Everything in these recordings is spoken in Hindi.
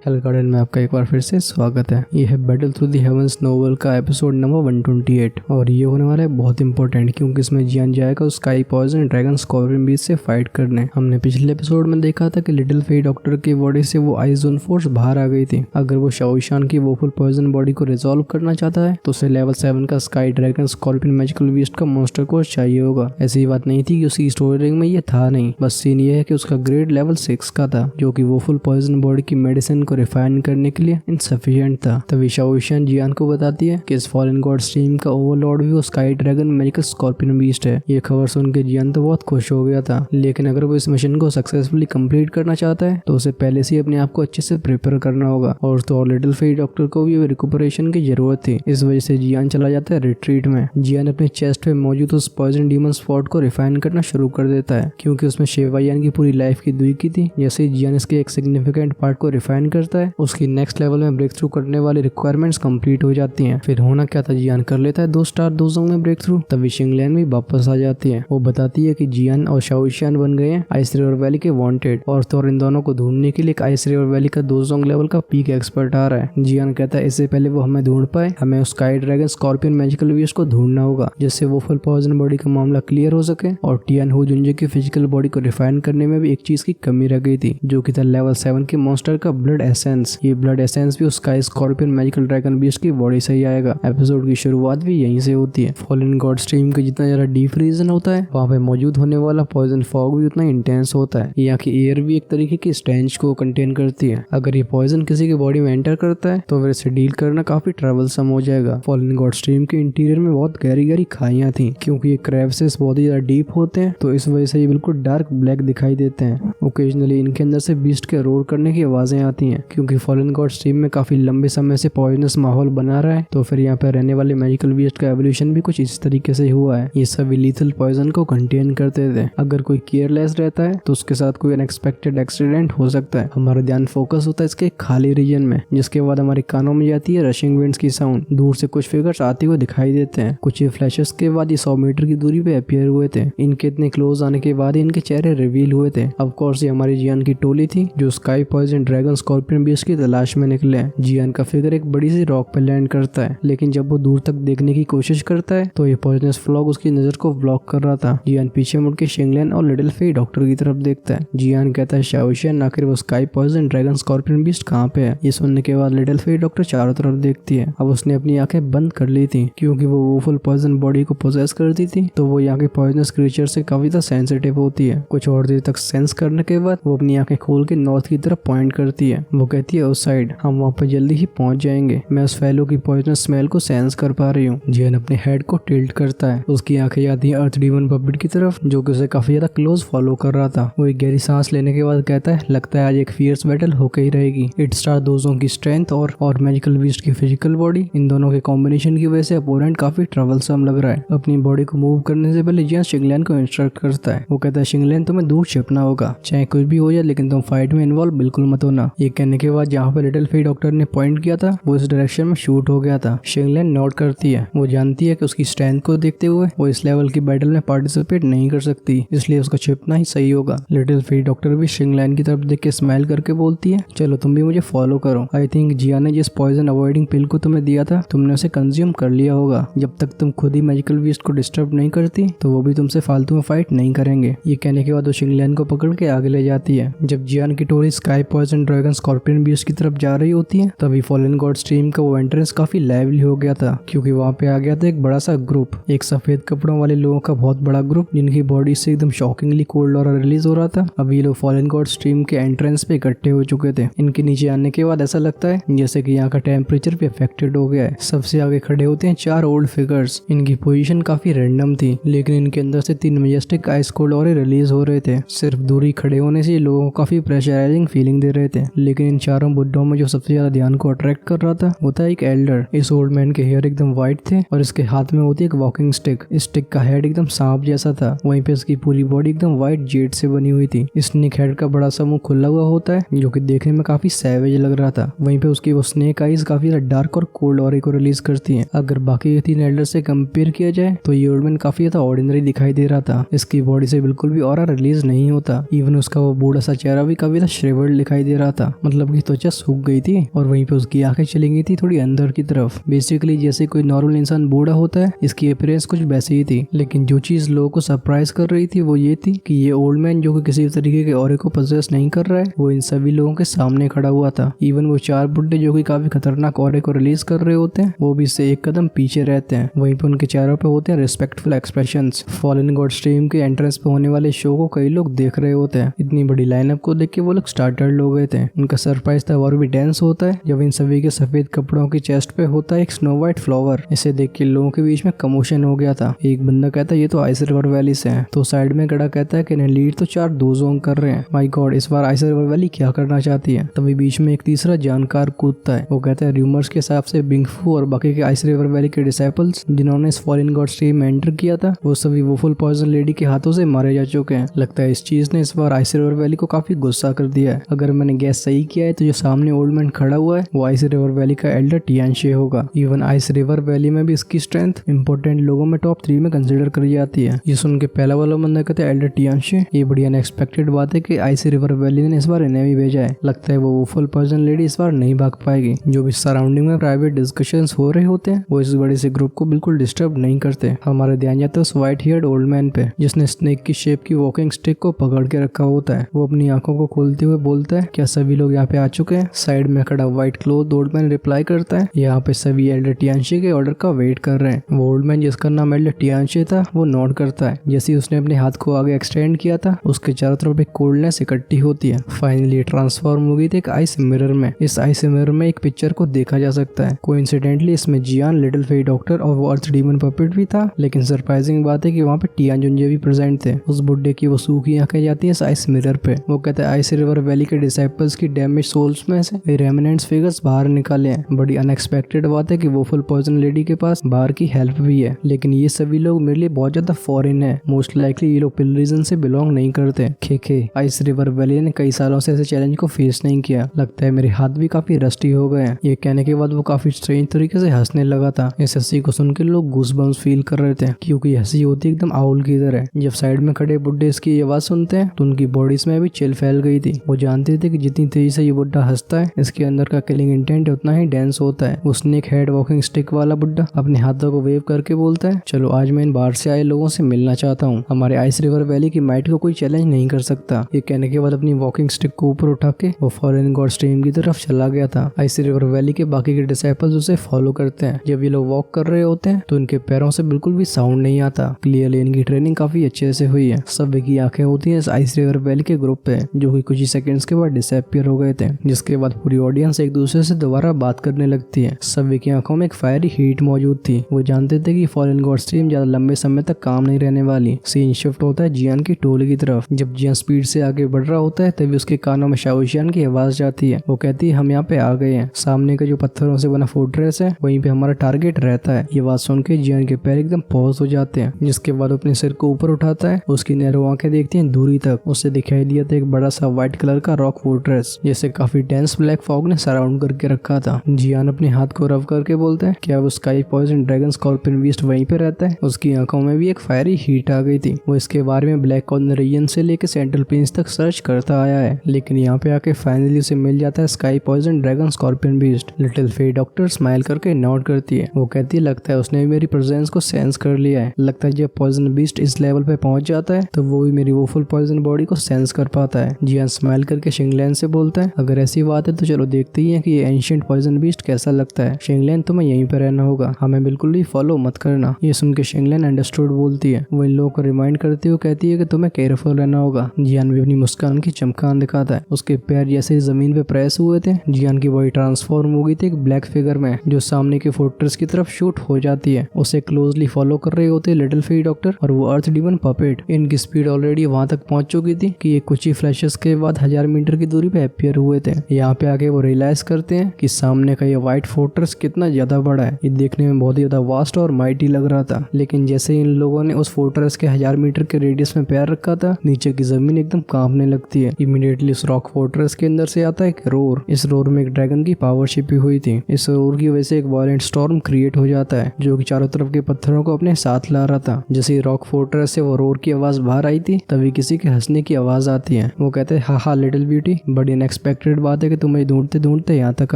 हेल गार्डन में आपका एक बार फिर से स्वागत है। ये है Battle Through the Heavens novel का एपिसोड नंबर 128 और ये होने वाला है बहुत इंपॉर्टेंट क्योंकि इसमें जियान जाएगा उस sky poison dragon scorpion beast से फाइट करने। हमने पिछले एपिसोड में देखा था कि लिटिल फेई डॉक्टर की बॉडी से वो आइजोन फोर्स बाहर आ गई थी। अगर वो शाओशान की वोफुल पॉइजन बॉडी को रिजॉल्व करना चाहता है तो उसे लेवल 7 का sky dragon scorpion magical beast का मॉन्स्टर कोर्स चाहिए होगा। ऐसी बात नहीं थी कि उसकी स्टोरी रिंग में ये था नहीं, बस सीन ये है कि उसका ग्रेड लेवल 6 का था जो कि वोफुल पॉइजन बॉडी की मेडिसिन को रिफाइन करने के लिए इनसफिशिएंट था। तभी शाओशान जियान को बताती है कि इस फॉलन गॉड स्ट्रीम का ओवरलॉर्ड भी वो sky dragon magical scorpion beast है। ये खबर सुन के जियान तो बहुत खुश हो गया था, लेकिन अगर वो इस मिशन को सक्सेसफुली कंप्लीट करना चाहता है तो उसे पहले से ही अपने आप को अच्छे से प्रिपेयर करना होगा और तो और लिटिल फेई डॉक्टर को भी रिकूपरेशन की जरूरत थी। इस वजह से जियान चला जाता है रिट्रीट में। जियान अपने चेस्ट में मौजूद उस पॉइजन डीमन स्पॉट को रिफाइन करना शुरू कर देता है क्योंकि उसमें शेवायान की पूरी लाइफ की दुई की थी। जैसे ही जियान इसके एक सिग्निफिकेंट पार्ट को रिफाइन करता है उसकी नेक्स्ट लेवल में ब्रेक थ्रू करने वाली रिक्वायरमेंट्स कंप्लीट हो जाती हैं। फिर होना क्या था, जियान कर लेता है 2 स्टार 2 जोन में ब्रेक थ्रू। तभी शिंगलैन भी वापस आ जाती है। वो बताती है कि जियान और शाओशियान बन गए हैं आइस रिवर वैली के वांटेड और तो इन दोनों को ढूंढने के लिए एक आइस रिवर वैली का 2 जोन लेवल का पीक एक्सपर्ट आ रहा है। जियान कहता है इससे पहले वो हमें ढूंढ पाए हमें उस sky dragon scorpion magical beast को ढूंढना होगा जिससे वो फुल पॉइजन बॉडी का मामला क्लियर हो सके। और टियान हो जुंजे की फिजिकल बॉडी को रिफाइन करने में भी एक चीज की कमी रह गई थी जो कि था लेवल 7 के मॉन्स्टर का ब्लड एसेंस। ये ब्लड एसेंस भी उस sky scorpion magical dragon beast की बॉडी से ही आएगा। एपिसोड की शुरुआत भी यहीं से होती है। फॉलन गॉड स्ट्रीम के जितना ज्यादा डीप रीजन होता है वहाँ पे मौजूद होने वाला पॉइजन फॉग भी उतना इंटेंस होता है। यहाँ की एयर भी एक तरीके की स्टेंच को कंटेन करती है। अगर ये पॉइजन किसी की बॉडी में एंटर करता है तो फिर इसे डील करना काफी ट्रबलसम हो जाएगा। फॉलन गॉड स्ट्रीम के इंटीरियर में बहुत गहरी गहरी खाइयां थी क्योंकि ये क्रेविसेस बहुत ही ज्यादा डीप होते हैं तो इस वजह से ये बिल्कुल डार्क ब्लैक दिखाई देते हैं। ओकेजनली इनके अंदर से बीस्ट के रोर करने की आवाजें आती हैं क्योंकि फॉलन गॉड स्ट्रीम में काफी लंबे समय से पॉइजनस माहौल बना रहा है तो फिर यहाँ पे रहने वाले मैजिकल बीस्ट का एवोल्यूशन भी कुछ इस तरीके से हुआ है। ये सभी लीथल पॉइजन को कंटेन करते थे। अगर कोई केयरलेस रहता है तो उसके साथ कोई अनएक्सपेक्टेड एक्सीडेंट हो सकता है। हमारा ध्यान फोकस होता है इसके खाली रीजन में जिसके बाद हमारे कानों में जाती है रशिंग विंड्स की साउंड। दूर से कुछ फिगर्स आते हुए दिखाई देते हैं। कुछ फ्लैशेस के बाद ये 100 मीटर की दूरी पे अपीयर हुए थे। इनके इतने क्लोज आने के बाद इनके चेहरे रिवील हुए थे। ऑफ कोर्स ये हमारी जियान की टोली थी जो sky poison dragon scorpion beast की तलाश में निकले। जियान का फिगर एक बड़ी सी रॉक पे लैंड करता है लेकिन जब वो दूर तक देखने की कोशिश करता है तो ये पॉइजनस फ्लॉग उसकी नजर को ब्लॉक कर रहा था। जियान पीछे मुड़ के शिंगलैन और लिटिल फेई डॉक्टर की तरफ देखता है। जियान कहता है शाओशियान आखिर वो sky poison dragon scorpion beast कहाँ पे है। ये सुनने के बाद लिटिल फेई डॉक्टर चारों तरफ देखती है। अब उसने अपनी आंखें बंद कर ली थी क्योंकि वो वोफुल पॉइजन बॉडी को पोजेस करती थी तो वो यहाँ के पॉइजनस क्रीचर से काफी ज्यादा सेंसिटिव होती है। कुछ और देर तक सेंस करने के बाद वो अपनी आंखें खोल के नॉर्थ की तरफ पॉइंट करती है। वो कहती है उस साइड हम वहाँ पर जल्दी ही पहुंच जाएंगे। मैं उस फैलो की पॉइजनस स्मेल को सेंस कर पा रही हूँ। जियान अपने हेड को टिल्ट करता है। उसकी आंखें जाती है अर्थ डीमन पपेट की तरफ जो कि उसे काफी ज्यादा क्लोज फॉलो कर रहा था। वो एक गहरी सांस लेने के बाद कहता है लगता है आज एक फियर्स बैटल होके ही रहेगी। इट स्टार दोजों की स्ट्रेंथ और मैजिकल बीस्ट की फिजिकल बॉडी, इन दोनों के कॉम्बिनेशन की वजह से अपोनेंट काफी ट्रबलसम लग रहा है। अपनी बॉडी को मूव करने से पहले जियान शिंगलैन को इंस्ट्रक्ट करता है। वो कहता है शिंगलैन तुम्हें दूर छिपना होगा, चाहे कुछ भी हो जाए लेकिन तुम फाइट में इन्वॉल्व बिल्कुल मत होना। ये कहने के बाद जहाँ पे लिटिल फेई डॉक्टर ने पॉइंट किया था वो इस डायरेक्शन में शूट हो गया था। शिंगलैन नोट करती है। वो जानती है कि उसकी स्ट्रेंथ को देखते हुए वो इस लेवल की बैटल में पार्टिसिपेट नहीं कर सकती, इसलिए उसका छिपना ही सही होगा। लिटिल फेई डॉक्टर भी शिंगलैन की तरफ देख के स्माइल करके बोलती है चलो तुम भी मुझे फॉलो करो। आई थिंक जियान ने जिस पॉइजन अवॉइडिंग पिल को तुम्हें दिया था तुमने उसे कंज्यूम कर लिया होगा। जब तक तुम खुद ही मैजिकल बीस्ट को डिस्टर्ब नहीं करती तो वो भी तुमसे फालतू में फाइट नहीं करेंगे। ये कहने के बाद वो शिंगलैन को पकड़ के आगे ले जाती है। जब जियान की टोली sky poison dragon scorpion beast की तरफ जा रही होती है तभी फॉलन गॉड स्ट्रीम का वो एंट्रेंस काफी लाइवली हो गया था क्योंकि वहाँ पे आ गया था एक बड़ा सा ग्रुप, एक सफेद कपड़ों वाले लोगों का बहुत बड़ा ग्रुप जिनकी बॉडी से एकदम शॉकिंगली कोल्ड ऑरा रिलीज हो रहा था। अब ये लोग फॉलन गॉड स्ट्रीम के एंट्रेंस पे इकट्ठे हो चुके थे। इनके नीचे आने के बाद ऐसा लगता है जैसे कि यहाँ का टेम्परेचर भी अफेक्टेड हो गया है। सबसे आगे खड़े होते हैं 4 ओल्ड फिगर्स। इनकी पोजीशन काफी रैंडम थी लेकिन इनके अंदर से 3 मेजेस्टिक आइस कोल्ड ऑरे रिलीज हो रहे थे। सिर्फ दूरी खड़े होने से लोगों को काफी प्रेशराइजिंग फीलिंग दे रहे थे। लेकिन इन चारों बुड्ढों में जो सबसे ज्यादा ध्यान को अट्रैक्ट कर रहा था वो था एक एल्डर। इस ओल्ड मैन के हेयर एकदम व्हाइट थे और इसके हाथ में होती एक वॉकिंग स्टिक। इस स्टिक का हेड एकदम सांप जैसा था। वहीं पे इसकी पूरी बॉडी एकदम व्हाइट जेड से बनी हुई थी। स्नेक हेड का बड़ा सा मुंह खुला हुआ होता है जो कि देखने में काफी सैवेज लग रहा था। वहीं पे उसकी वो स्नेक आईज काफी डार्क और कोल्ड ऑरे को रिलीज करती हैं। अगर बाकी के 3 एल्डर से कंपेयर किया जाए तो ये ओल्ड मैन काफी ज्यादा ऑर्डिनरी दिखाई दे रहा था। इसकी बॉडी से बिल्कुल भी ऑरा रिलीज नहीं होता। इवन उसका वो बूढ़ा सा चेहरा भी काफी श्रिवल्ड दिखाई दे रहा था। मतलब कि त्वचा सूख गई थी और वहीं पे उसकी आंखें चली गई थी थोड़ी अंदर की तरफ। बेसिकली जैसे कोई नॉर्मल इंसान बूढ़ा होता है, इसकी अपीयरेंस कुछ वैसे ही थी। लेकिन जो चीज लोगों को सरप्राइज कर रही थी वो ये थी कि ये ओल्ड मैन जो कि किसी तरीके के ऑरे को पजेस नहीं कर रहा है, वो इन सभी लोगों के सामने खड़ा हुआ था। इवन वो 4 बुड्ढे जो कि काफी खतरनाक ऑरे को रिलीज कर रहे होते हैं, वो भी इससे एक कदम पीछे रहते हैं। वहीं पे उनके चेहरों पे होते हैं respectful expressions. Fallen God stream के एंट्रेंस पे होने वाले शो को कई लोग देख रहे होते हैं। इतनी बड़ी लाइनअप को देख के वो लोग स्टार्टर्ड हो गए थे। उनका सरप्राइज था और भी डेंस होता है जब इन सभी के सफेद कपड़ों की चेस्ट पे होता है एक स्नो व्हाइट फ्लावर। इसे देख के लोगों के बीच में कमोशन हो गया था। एक बंदा कहता है ये तो आइस रिवर वैली से है, तो साइड में खड़ा कहता है कि लीड तो 4 दोजोंग कर रहे हैं। माय गॉड, इस बार आइस रिवर वैली क्या करना चाहती है। तभी बीच में एक तीसरा जानकार कूदता है। वो कहता है रूमर्स के हिसाब से बिंगफू और बाकी के आइस रिवर वैली के डिसाइपल्स जिन्होंने इस फॉलन गॉड स्ट्रीम में एंटर किया था, वो सभी वुफुल पॉइजन लेडी के हाथों से मारे जा चुके हैं। लगता है इस चीज ने इस बार आइस रिवर वैली को काफी गुस्सा कर दिया है। अगर मैंने गैस सही किया है तो जो सामने ओल्ड मैन खड़ा हुआ है वो आइस रिवर वैली का एल्डर टियानशे होगा। इवन आइस रिवर वैली में भी इसकी स्ट्रेंथ इंपोर्टेंट लोगों में टॉप 3 में कंसिडर करी जाती है। ये सुन के पहला वाला बंदा कहता है एल्डर टियानशे, ये बड़ी अनएक्सपेक्टेड बात है कि आइस रिवर वैली ने इस बार इन्हें भी भेजा है। लगता है वो वुफुल पॉइजन लेडी इस बार नहीं भाग पाएगी। जो भी सराउंडिंग में प्राइवेट डिस्कशंस हो रहे होते हैं वो इस बड़े से ग्रुप को बिल्कुल डिस्टर्ब नहीं करते। हमारा ध्यान जाता है उस व्हाइट हेयर्ड ओल्ड मैन पे जिसने स्नेक की शेप की वॉकिंग स्टिक को पकड़ के रखा होता है। वो अपनी आंखों को खोलते हुए बोलता है क्या सभी लोग यहाँ पे आ चुके हैं। साइड में खड़ा white cloth old man reply करता है यहाँ पे सभी एल्डर टियानशे के ऑर्डर का वेट कर रहे हैं। वो ओल्ड मैन जिसका नाम एल्डर टियानशे था वो नोट करता है। जैसे उसने अपने हाथ को आगे एक्सटेंड किया था उसके चारों तरफ एक कोल्डनेस इकट्ठी होती है। फाइनली ट्रांसफॉर्म हो गई थी एक आइस मिरर में। इस आइस मिरर में एक पिक्चर को देखा जा सकता है। कोइंसिडेंटली इसमें जियान, लिटिल फेई डॉक्टर और वो अर्थ डीमन पपेट भी था। लेकिन सरप्राइजिंग बात है कि वहाँ पे टियानजुंजे भी प्रेजेंट थे। उस बुड्ढे की वो सूखी आंखें जाती है इस आइस मिरर पे। वो कहता है आइस रिवर वैली के डिसाइपल्स की डैमेज सोल्स में से रेमिनेंट्स फिगर्स बाहर निकाले हैं। बड़ी अनएक्सपेक्टेड बात है कि वुफुल पॉइजन लेडी के पास बाहर की हेल्प भी है। लेकिन ये सभी लोग मेरे लिए बहुत ज्यादा फॉरेन है। मोस्ट लाइकली ये लोग पिल रीजन से बिलोंग नहीं करते। खे आइस रिवर वैली ने कई सालों से ऐसे चैलेंज को फेस नहीं किया। लगता है मेरे हाथ भी काफी रस्टी हो गए हैं। ये कहने के बाद वो काफी स्ट्रेंज तरीके से हंसने लगा था। इस हंसी को सुन के लोग गूज़बम्स फील कर रहे थे क्योंकि हंसी होती एकदम आउल की तरह। जब साइड में खड़े बुड्ढे इसकी आवाज सुनते हैं तो उनकी बॉडीज में भी चिल फैल गई थी। वो जानते थे कि जितनी तेजी से ये बुड्ढा हंसता है इसके अंदर का किलिंग इंटेंट उतना ही डेंस होता है। उसने एक हेड वॉकिंग स्टिक वाला बुड्ढा अपने हाथों को वेव करके बोलता है चलो आज मैं इन बाहर से आए लोगों से मिलना चाहता हूँ। हमारे आइस रिवर वैली की माइट को कोई चैलेंज नहीं कर सकता। ये कहने के बाद अपनी वॉकिंग स्टिक को ऊपर उठा के वो फॉरेन गॉड स्ट्रीम की तरफ चला गया था। आइस रिवर वैली के बाकी के डिसाइपल्स उसे फॉलो करते हैं। जब ये लोग वॉक कर रहे होते हैं तो उनके पैरों से बिल्कुल भी साउंड नहीं आता। क्लियरली इनकी ट्रेनिंग काफी अच्छे से हुई है। सभी की आंखें होती हैं इस आइस रिवर वैली के ग्रुप पे जो कि कुछ ही सेकंड्स के बाद डिसअपीयर हो गए थे। जिसके बाद पूरी ऑडियंस एक दूसरे से दोबारा बात करने लगती है। सभी की आंखों में एक फायरी हीट मौजूद थी। वो जानते थे कि फॉरेन गॉड स्ट्रीम ज्यादा लंबे समय तक काम नहीं रहने वाली। सीन शिफ्ट होता है जियान की टोली की तरफ। जब जियान स्पीड से आगे बढ़ रहा होता है तभी उसके कानों में शाओशियान की आवाज जाती है। वो कहती है हम यहाँ पे आ गए हैं। सामने का जो पत्थरों से बना फोर्ट्रेस है वहीं पे हमारा टारगेट रहता है। ये बात सुन के जियान के पैर एकदम पॉज हो जाते हैं। जिसके बाद अपने सिर को ऊपर उठाता है। उसकी नैरो आंखें देखती हैं दूरी तक। उससे दिखाई दिया था एक बड़ा सा व्हाइट कलर का रॉक फोर्ट्रेस जिसे काफी डेंस ब्लैक फॉग ने सराउंड करके रखा था। जियान अपने हाथ को रब करके बोलता है क्या वो sky poison dragon scorpion beast वहीं पे रहता है। उसकी आंखों में भी एक फायरी हीट आ गई थी। वो इसके बारे में ब्लैक कॉर्नर रीजन से लेकर सेंट्रल प्लेन्स तक सर्च करता आया है। लेकिन यहाँ पे आके फाइनली उसे मिल जाता है sky poison dragon scorpion beast. Little Fei doctor smile करके नोट करती है। वो कहती है लगता है उसने भी मेरी प्रेजेंस को सेंस कर लिया है। लगता है जब पॉइजन बीस्ट इस लेवल पे पहुंच जाता है तो वो भी मेरी वुफुल पॉइजन बॉडी को सेंस कर पाता है। जियान स्माइल करके शिंगलैन से बोलता है अगर ऐसी बात है तो चलो देखते ही है कि ये एंशिएंट पॉइजन बीस्ट कैसा लगता है। शिंगलैन तुम्हें यहीं पे रहना होगा, हमें बिल्कुल भी फॉलो मत करना। ये सुन के शिंगलैन अंडरस्टूड बोलती है। वो इन लोगों को रिमाइंड करती हुए कहती है कि तुम्हें केयरफुल रहना होगा। जियान भी अपनी मुस्कान की चमकान दिखाता है। उसके पैर जैसे जमीन पे प्रेस हुए थे जियान की बॉडी ट्रांसफॉर्म हो गई थी एक ब्लैक फिगर में जो सामने के फोर्ट्रेस की तरफ शूट हो जाती है। उसे क्लोजली फॉलो कर रहे होते लिटिल फेई डॉक्टर और वो अर्थ डीमन पपेट। इनकी स्पीड ऑलरेडी वहां तक पहुंच चुकी थी कि ये कुछ ही फ्लैशेस के बाद 1000 मीटर की दूरी पे अपीयर हुए थे। यहाँ पे आके वो रियलाइज करते हैं कि सामने का ये व्हाइट फोर्ट्रेस कितना ज्यादा बड़ा है। ये देखने में बहुत ही ज्यादा वास्ट और माइटी लग रहा था। लेकिन जैसे इन लोगों ने उस फोर्ट्रेस के 1000 मीटर के रेडियस में पैर रखा था नीचे की जमीन एकदम कांपने लगती है। इमीडिएटली उस रॉक फोर्ट्रेस के अंदर से आता है एक रोर। इस रोर में एक ड्रैगन की पावर छिपी हुई थी। इस रोर की वजह से एक वायलेंट स्टॉर्म क्रिएट हो जाता है जो कि चारों तरफ के पत्थरों को अपने साथ ला रहा था। जैसे रॉक फोर्ट्रेस से वो रोर की आवाज बाहर आई थी तभी किसी के हंसने की आवाज आती है। वो कहते हैं हा लिटिल ब्यूटी, बड़ी अनएक्सपेक्टेड अनएक्सपेक्टेड बात है कि तुम्हें ढूंढते ढूंढते यहाँ तक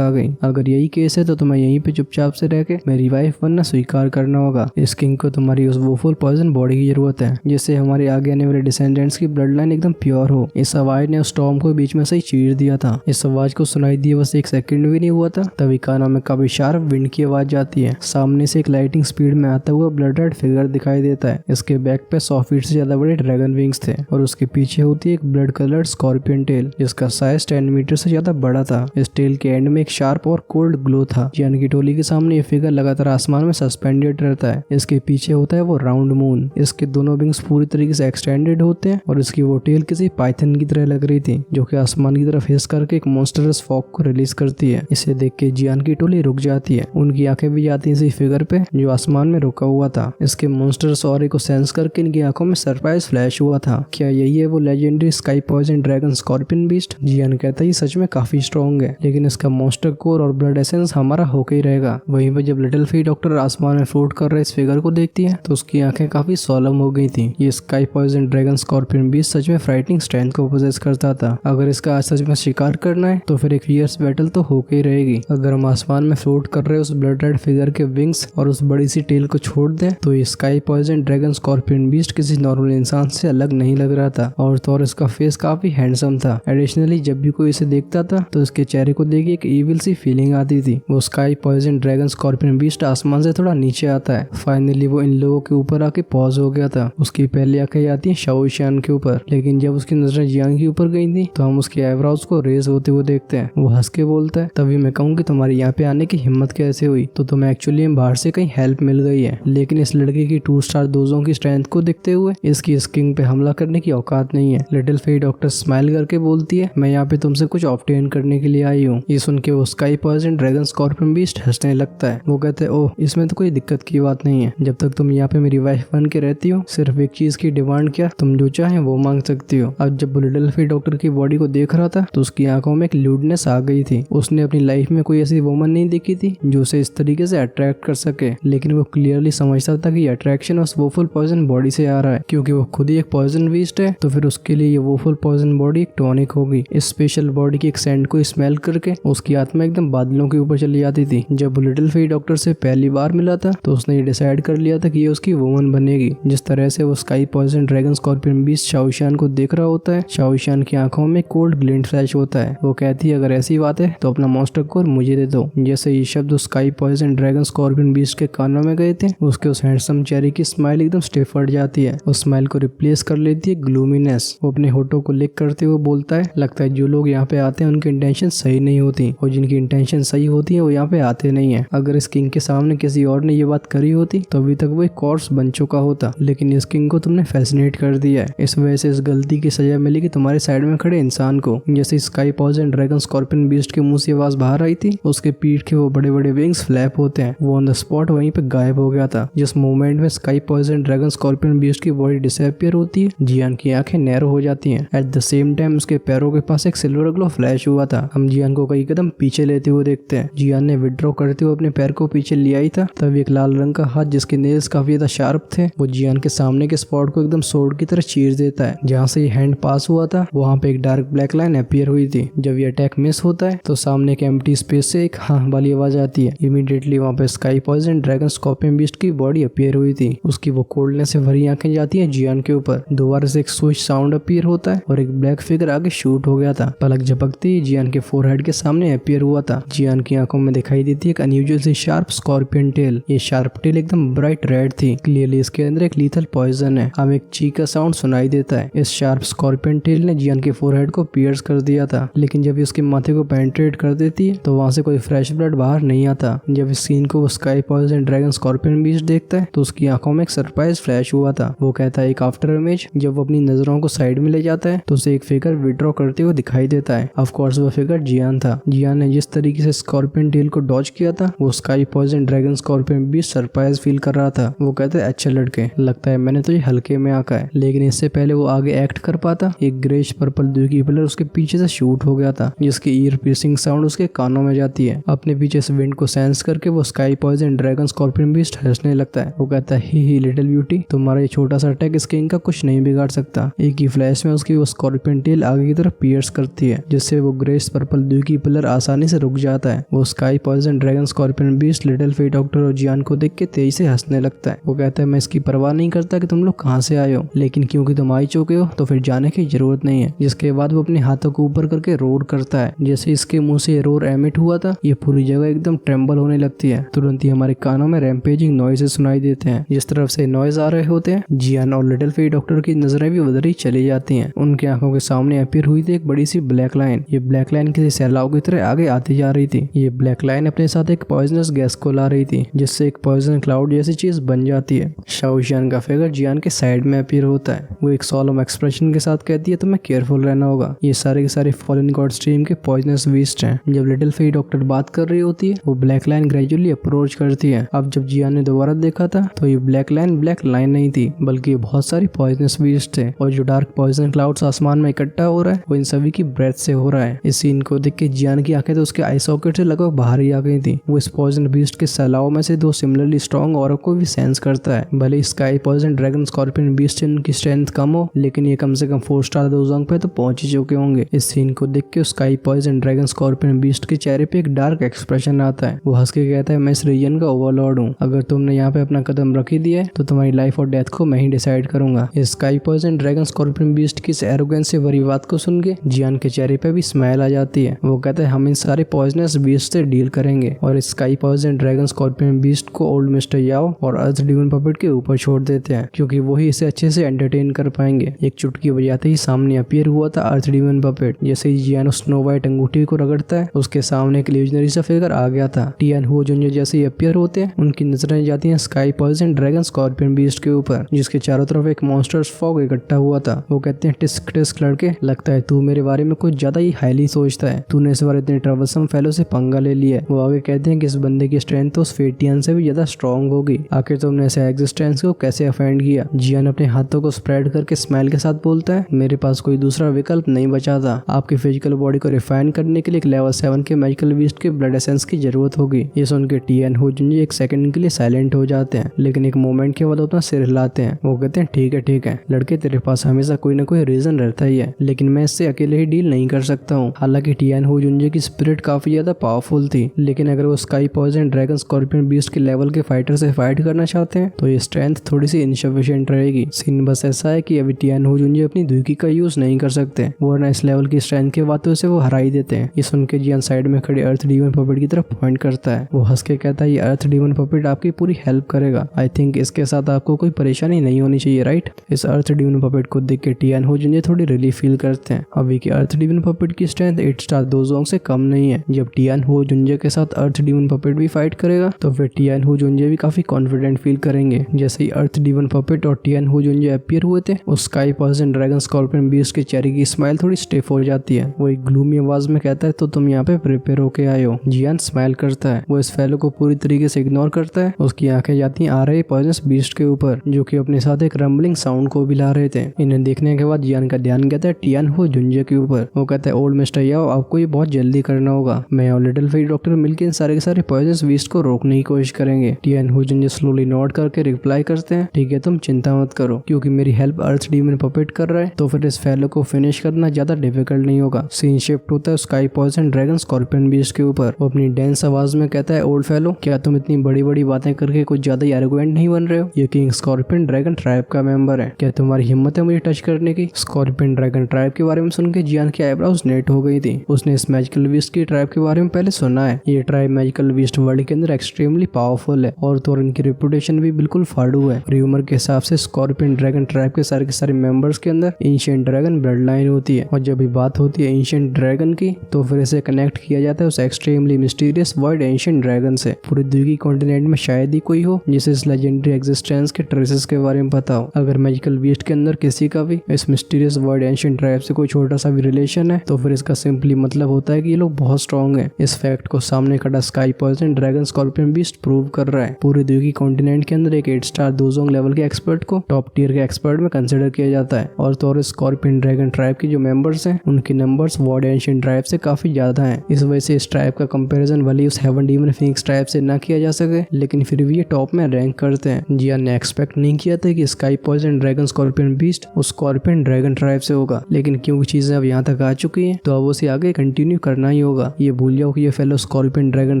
आ गई। अगर यही केस है तो तुम्हें यहीं पे चुपचाप से रह के मेरी वाइफ बनना स्वीकार करना होगा। इस किंग को तुम्हारी उस वोफुल पॉइजन बॉडी की जरूरत है, जिससे हमारे आगे आने वाले डिसेंडेंट्स की ब्लड लाइन एकदम प्योर हो। इस आवाज ने उस टॉम को बीच में से ही चीर दिया था। इस आवाज को सुनाई दिए बस 1 सेकंड भी नहीं हुआ था, तभी कानों में काफी शार्प विंड की आवाज जाती है। सामने से एक लाइटिंग स्पीड में आता हुआ ब्लड रेड फिगर दिखाई देता है। इसके बैक पे 100 फीट से ज्यादा बड़े ड्रैगन विंग्स थे और उसके पीछे होती है एक ब्लड कलर्ड स्कॉर्पियन टेल, जिसका साइज 10 मीटर से ज्यादा बड़ा था। इस टेल के एंड में एक शार्प और कोल्ड ग्लो था। जियान की टोली के सामने ये फिगर लगातार आसमान में सस्पेंडेड रहता है। इसके पीछे होता है वो राउंड मून। इसके दोनों विंग्स पूरी तरीके से एक्सटेंडेड होते हैं और इसकी वो टेल किसी पाइथन की तरह लग रही थी, जो कि आसमान की तरफ हिस करके एक मॉन्स्टरस फॉग को रिलीज करती है। इसे देख के जियान की टोली रुक जाती है। उनकी आंखें भी जाती है इसी फिगर पे जो आसमान में रुका हुआ था। इसके मॉन्स्टरस ऑरे को सेंस करके इनकी आंखों में सरप्राइज फ्लैश हुआ था। क्या यही है वो legendary sky poison dragon scorpion beast? Jian कहता है ये सच में काफी स्ट्रॉन्ग है, लेकिन इसका मॉन्स्टर कोर और ब्लड एसेंस हमारा होके ही रहेगा। वहीं पे जब लिटिल फी डॉक्टर आसमान में फ्लोट कर रहे इस फिगर को देखती है तो उसकी आंखें काफी सोलम हो गई थी। ये sky poison dragon scorpion beast सच में फ्राइटनिंग स्ट्रेंथ को पोजेस करता था। अगर इसका आज सच में शिकार करना है तो फिर एक फियर्स बैटल तो होके ही रहेगी। अगर हम आसमान में फ्लोट कर रहे उस ब्लड रेड फिगर के विंग्स और उस बड़ी सी टेल को छोड़ दें तो ये sky poison dragon scorpion beast किसी नॉर्मल इंसान से अलग नहीं लग रहा था और तो और इसका फेस काफी हैंडसम था। एडिशनली जब भी कोई इसे देखता था तो इसके चेहरे को देख एक ईविल सी फीलिंग आती थी। वो sky poison dragon scorpion beast आसमान से थोड़ा नीचे आता है। फाइनली वो इन लोगों के ऊपर आके पॉज हो गया था। उसकी पहली आंखें आती है शाओशियान के ऊपर, लेकिन जब उसकी नजरें जियांग के ऊपर गई थी तो हम उसके आईब्रोज को रेज होते हुए देखते हैं। वो हंस के बोलता है, तभी मैं कहूँ कि तुम्हारी यहाँ पे आने की हिम्मत कैसे हुई? तो तुम्हें एक्चुअली बाहर से कहीं हेल्प मिल गई है, लेकिन इस लड़के की 2 स्टार डोजों की स्ट्रेंथ को देखते हुए इसकी किंग पे हमला करने की औकात नहीं है। लिटिल फेई डॉक्टर स्माइल करके बोलती है, मैं यहाँ पे तुमसे कुछ ऑब्टेन करने के लिए आई हूँ। ये सुन के वो sky poison dragon scorpion beast हंसने लगता है। वो कहते हैं, ओह इसमें तो कोई दिक्कत की बात नहीं है। जब तक तुम यहाँ पे मेरी वाइफ बन के रहती हो, सिर्फ एक चीज की डिमांड क्या, तुम जो चाहे वो मांग सकती हो। अब जब लिटिल फेई डॉक्टर की बॉडी को देख रहा था तो उसकी आंखों में एक ल्यूडनेस आ गई थी। उसने अपनी लाइफ में कोई ऐसी वुमन नहीं देखी थी जो उसे इस तरीके से अट्रैक्ट कर सके, लेकिन वो क्लियरली समझता था कि अट्रैक्शन उस वोफुल पॉइजन बॉडी से आ रहा है, क्योंकि वो खुद ही एक पॉइजन बीस्ट है। तो फिर उसके लिए ये वोफुल पॉइजन बॉडी एक टॉनिक होगी। इस स्पेशल बॉडी की एक सेंट को स्मेल करके उसकी आत्मा एकदम बादलों के ऊपर चली जाती थी। जब लिटिल फेई डॉक्टर से पहली बार मिला था तो उसने ये डिसाइड कर लिया था कि ये उसकी वुमन बनेगी। जिस तरह से वो sky poison dragon scorpion beast शाओशियान को देख रहा होता है, शाओशियान की आंखों में कोल्ड ग्लिंट फ्लैश होता है। वो कहती है, अगर ऐसी बात है तो अपना मॉन्स्टर कोर मुझे दे दो। जैसे ये शब्द sky poison dragon scorpion beast के कानों में गए थे, उसके उस हैंडसम चेहरे की स्माइल एकदम स्टिफ हट जाती है। उस स्माइल को रिप्लेस कर लेती है ग्लूमीनेस। वो अपने होठों को लिक करते हुए बोलता है, लगता है जो लोग यहाँ पे आते हैं उनकी इंटेंशन सही नहीं होती और जिनकी इंटेंशन सही होती है वो यहाँ पे आते नहीं है। अगर इस किंग के सामने किसी और ने ये बात करी होती तो अभी तक वो एक कॉर्प्स बन चुका होता, लेकिन इस किंग को तुमने फैसिनेट कर दिया है। इस वजह से इस गलती की सजा मिलेगी तुम्हारे साइड में खड़े इंसान को। जैसे sky poison dragon scorpion beast के मुंह से आवाज बाहर आई थी, उसके पीठ के वो बड़े बड़े विंग्स फ्लैप होते हैं। वो ऑन द स्पॉट वहीं पे गायब हो गया था। जिस मोमेंट में sky poison dragon scorpion beast की बॉडी डिसअपियर होती है, जियान की आंखें नैरो हो जाती हैं। एट द सेम टाइम उसके पैरों के पास एक सिल्वर ग्लो फ्लैश हुआ था। हम जियान को कई कदम पीछे लेते हुए देखते हैं। जियान ने विड्रॉ करते हुए अपने पैर को पीछे ले आई था, तब एक लाल रंग का हाथ जिसके नेल्स काफी ज्यादा शार्प थे, वो जियान के सामने के स्पॉट को एकदम सोर्ड की तरह चीर देता है। जहाँ से ये हैंड पास हुआ था वहाँ पे एक डार्क ब्लैक लाइन अपीयर हुई थी। जब ये अटैक मिस होता है तो सामने एक एम्प्टी स्पेस से एक हाँ वाली आवाज आती है। इमीडिएटली वहाँ पे sky poison dragon scorpion beast की बॉडी अपीयर हुई थी। उसकी वो कोल्डनेस से भरी आंखें जाती है जियान के ऊपर। दोबारा से एक स्विच साउंड अपीयर होता है और एक ब्लैक फिगर आगे शूट हो गया था। पलक झपकते ही जियान के फोरहेड के सामने अपीयर हुआ था। जियान की आंखों में दिखाई देती है एक अनयूजुअल सी शार्प स्कॉर्पियन टेल। ये शार्प टेल एकदम ब्राइट रेड थी। क्लियरली इसके अंदर एक लीथल पॉइजन है। हमें एक चीख का साउंड सुनाई देता है। इस शार्प स्कॉर्पियन टेल ने जियान के फोरहेड को पियर्स कर दिया था, लेकिन जब उसके माथे को पेनिट्रेट कर देती है तो वहाँ से कोई फ्रेश ब्लड बाहर नहीं आता। जब इस सीन को वो sky poison dragon scorpion beast देखता है तो उसकी आंखों में एक सरप्राइज फ्लैश हुआ था। वो कहता है, एक आफ्टर इमेज। जब वो अपनी नजरों को साइड में ले जाता है तो उसे एक फिगर विड्रॉ करते हुए दिखाई देता है। ऑफ कोर्स वो फिगर जियान था। जियान ने जिस तरीके से स्कॉर्पियन टेल को डॉज किया था, वो sky poison dragon scorpion beast surprise feel कर रहा था। वो कहते हैं, अच्छे लड़के, लगता है मैंने तो ये हल्के में आका है। लेकिन इससे पहले वो आगे एक्ट कर पाता, एक ग्रेश पर्पल दुखी पिलर उसके पीछे से शूट हो गया था, जिसकी ईयर पीसिंग साउंड उसके कानों में जाती है। अपने पीछे से विंड को सेंस करके वो sky poison dragon scorpion beast हंसने लगता है। वो कहता है, ही लिटिल ब्यूटी, तुम्हारा ये छोटा सा अटैक इस किंग का कुछ नहीं बिगाड़ सकता। एक ही फ्लैश में उसकी वो स्कॉर्पियन टेल आगे की तरफ पियर्स करती होती है, जिससे वो ग्रेस पर्पल द्विकी पिलर आसानी से रुक जाता है। वो sky poison dragon scorpion beast little Fei doctor और जियान को देख के तेजी से हंसने लगता है। वो कहता है मैं इसकी परवाह नहीं करता कि तुम लोग कहाँ से आए हो, लेकिन क्योंकि तुम आ चुके हो तो फिर जाने की जरूरत नहीं है। जिसके बाद वो अपने हाथों को ऊपर करके रोर करता है। जैसे इसके मुंह से रोर एमिट हुआ था, ये पूरी जगह एकदम ट्रेम्बल होने लगती है। तुरंत ही हमारे कानों में रैम्पेजिंग नॉइजेस सुनाई देते हैं। जिस तरफ से नॉइज आ रहे होते हैं, जियान और लिटिल फेट डॉक्टर की नजरें भी उधर ही चली जाती हैं। उनकी आंखों के सामने अपीयर हुई थी एक बड़ी सी ब्लैक लाइन। ये ब्लैक लाइन किसी सैलाब की तरह आगे आती जा रही थी। ये ब्लैक लाइन अपने साथ एक पॉइजनस गैस को ला रही थी, जिससे एक पॉइजन क्लाउड जैसी चीज बन जाती है। शाओशियान का फिगर जियान के साइड में अपीयर होता है। वो एक सोलम एक्सप्रेशन के साथ कहती है तुम्हें केयरफुल रहना होगा, ये सारे के सारे फॉलन गॉड स्ट्रीम के पॉइजनस बीस्ट हैं। जब लिटिल फेट डॉक्टर बात कर रही होती है, वो ब्लैक लाइन ग्रेजुअली अप्रोच करती है। अब जब जियान ने दोबारा देखा था तो ये ब्लैक लाइन नहीं थी, बल्कि बहुत सारी पॉइजनस बीस्ट थे। और जो डार्क पॉइजन क्लाउड्स आसमान में इकट्ठा हो रहा है, वो इन सभी की ब्रेथ से हो रहा है। इस सीन को देख के जियान की आंखें तो उसके आई सॉकेट से लगभग बाहर ही आ गई थी। वो इस पॉइजन बीस्ट के सैलाव में से दो सिमिलरली स्ट्रॉन्ग औरों को भी सेंस करता है। भले sky poison dragon scorpion beast की स्ट्रेंथ कम हो, लेकिन ये कम से कम 4 स्टार दोजोंग पे तो पहुंच ही चुके होंगे। इस सीन को देख के sky poison dragon scorpion beast के चेहरे पे एक डार्क एक्सप्रेशन आता है। वो हंस के कहता है मैं इस रीजन का ओवरलॉर्ड हूँ, अगर तुमने यहाँ पे अपना कदम रख ही दिया है तो तुम्हारी लाइफ और डेथ को मैं ही डिसाइड करूंगा। Sky poison dragon scorpion beast की इस एरोगेंस से भरी बात को सुन के जियान के चेहरे पे भी स्माइल आ जाती है। वो कहता है हम इन सारे पॉइजनस बीस्ट से डील करेंगे और sky poison dragon scorpion beast को ओल्ड मिस्टर याओ और अर्थ डिमन पपेट के ऊपर छोड़ देते हैं, क्योंकि वही इसे अच्छे से एंटरटेन कर पाएंगे। एक चुटकी बजाते ही सामने अपीयर हुआ था अर्थ डिमन पपेट। जैसे ही जियान स्नो वाइट अंगूठी को रगड़ता है, उसके सामने एक इल्यूजनरी सा फिगर आ गया था। टियान हो जुंजे जैसे ही अपीयर होते हैं, उनकी नजरें जाती हैं sky poison dragon scorpion beast के ऊपर, जिसके चारों तरफ एक मॉन्स्टर्स फॉग इकट्ठा हुआ था। वो कहते हैं टिस्क टिस्क लड़के, लगता है तू मेरे बारे में कुछ ज्यादा ही हाईली सोचता है, तूने इस बार इतने ट्रबलसम फेलो से पंगा ले लिया। वो आगे कहते हैं कि इस बंदे की स्ट्रेंथ तो उस फेटियन से भी ज्यादा स्ट्रॉन्ग होगी, आखिर तुमने ऐसे एग्जिस्टेंस को कैसे अफेंड किया। जियान अपने हाथों को स्प्रेड करके स्माइल के साथ बोलता है मेरे पास कोई दूसरा विकल्प नहीं बचा था। आपकी फिजिकल बॉडी को रिफाइन करने के लिए एक लेवल 7 के मैजिकल बीस्ट के ब्लड एसेंस की जरूरत होगी। ये सुन के टियान हो जुंजी एक सेकंड के लिए साइलेंट हो जाते हैं, लेकिन एक मोमेंट के बाद अपना सिर हिलाते हैं। वो कहते हैं ठीक है लड़के, तेरे पास हमेशा कोई ना कोई रीजन रहता ही है, लेकिन मैं इससे अकेले ही डील नहीं कर सकता हूँ। हालांकि टियान हो जुंजे की स्पिरिट काफी ज्यादा पावरफुल थी, लेकिन अगर वो sky poison dragon scorpion beast के लेवल के फाइटर से फाइट करना चाहते हैं तो ये स्ट्रेंथ थोड़ी सी इनसफिशिएंट रहेगी। सीन बस ऐसा है कि अभी टियान हो जुंजे अपनी दुकी का यूज नहीं कर सकते, वरना इस लेवल की स्ट्रेंथ के बातों से वो हरा ही देते हैं। ये सुन के जियान साइड में खड़े अर्थ डीमन पपेट की तरफ पॉइंट करता है। वो हंस के कहता है ये अर्थ डीमन पपेट आपकी पूरी हेल्प करेगा। आई थिंक इसके साथ आपको कोई परेशानी नहीं होनी चाहिए, राइट। इस अर्थ डीमन पपेट को देख के टियान हो जुंजे थोड़ी रिलीफ फील करते हैं। अभी की अर्थ डीमन पपेट की स्ट्रेंथ 8 स्टार दोजोंग से कम नहीं है। जब टियान हो जुंजे के साथ अर्थ डीमन पपेट भी फाइट करेगा तो फिर टियान हो जुंजे भी काफी कॉन्फिडेंट फील करेंगे। जैसे ही अर्थ डीमन पपेट और टियान हो जुंजे अपीयर हुए थे, उस sky poison dragon scorpion beast के चेहरे की स्माइल थोड़ी स्टिफ हो जाती है। वो एक ग्लूमी आवाज में कहता है तो तुम यहाँ पे प्रिपेयर होके आए हो। जियान स्माइल करता है। वो इस फेलो को पूरी तरीके से इग्नोर करता है। उसकी आंखें जाती हैं आ रहे पॉइजनस बीस्ट के ऊपर, जो कि अपने साथ एक रंबलिंग साउंड को भी ला रहे थे। इन्हें देखने के बाद जियान का ध्यान कहता है टियान हो जुंजे के ऊपर। वो कहता है ओल्ड मिस्टर याओ, आपको ये बहुत जल्दी करना होगा। मैं और लिटिल फेट डॉक्टर मिलकर इन सारे के सारे पॉइजनस बीस्ट को रोकने की कोशिश करेंगे। टियान हो जुंजे स्लोली नोट करके रिप्लाई करते हैं ठीक है, तुम चिंता मत करो, क्योंकि मेरी हेल्प अर्थ डीमन पपेट कर रहा है तो फिर इस फेलो को फिनिश करना ज्यादा डिफिकल्ट नहीं होगा। सीन शिफ्ट होता है sky poison dragon scorpion beast के ऊपर। वो अपनी डेंस आवाज में कहता है ओल्ड फेलो, क्या तुम इतनी बड़ी बड़ी बातें करके कुछ ज्यादा एरोगेंट नहीं बन रहे हो। ये किंग स्कॉर्पियन ड्रैगन ट्राइब का मेंबर है, क्या तुम्हारी हिम्मत है मुझे टच करने की। स्कॉर्पियन ड्रैगन ट्राइब के बारे में सुन के जियान की आईब्रोज नेट हो गई थी। उसने इस मैजिकल बीस्ट की ट्राइब के बारे में पहले सुना है। ये ट्राइब मैजिकल बीस्ट वर्ल्ड के अंदर एक्सट्रीमली पावरफुल है और तो इनकी रेपुटेशन भी बिल्कुल फाड़ू है। र्यूमर के हिसाब से स्कॉर्पियन ड्रैगन ट्राइब के सारे मेंबर्स के अंदर एंशिएंट ड्रैगन ब्लड लाइन होती है, और जब भी बात होती है एंशिएंट ड्रैगन की तो फिर इसे कनेक्ट किया जाता है उस extremely mysterious world ancient dragon से। पूरे द्वीपी कॉन्टिनेंट में शायद ही कोई हो जिसे इस लेजेंडरी एग्जिस्टेंस के ट्रेसेस के बारे में पता हो। अगर मैजिकल बीस्ट के अंदर किसी का भी इस मिस्टीरियस वर्ल्ड एंशिएंट ट्राइब से कोई छोटा सा भी रिलेशन है तो फिर इसका सिंपली मतलब होता है कि ये लोग बहुत स्ट्रॉन्ग है। इस फैक्ट को सामने खड़ा sky poison dragon scorpion beast prove कर रहा है। पूरे द्वीपी कॉन्टिनेंट के अंदर एक 8 स्टार दोजोंग लेवल के एक्सपर्ट को टॉप टियर के एक्सपर्ट में कंसिडर किया जाता है, और तो और स्कॉर्पियन ड्रैगन ट्राइब के जो मेंबर्स हैं उनके नंबर्स वर्ल्ड एंशिएंट ट्राइब से काफी ज्यादा हैं। इस वजह से इस ट्राइब का कंपैरिजन भले उस हेवन डीमन फिनिक्स ट्राइब से ना किया जा सके, लेकिन फिर भी ये टॉप में रैंक करते हैं। जियान ने एक्सपेक्ट नहीं किया था कि sky poison dragon scorpion beast उस स्कॉर्पियन ड्रैगन ट्राइब से होगा, लेकिन क्योंकि चीजें अब यहाँ तक तक आ चुकी है, तो अब उसे आगे कंटिन्यू करना ही होगा। ये भूल जाओ कि ये फेलो स्कॉर्पियन ड्रैगन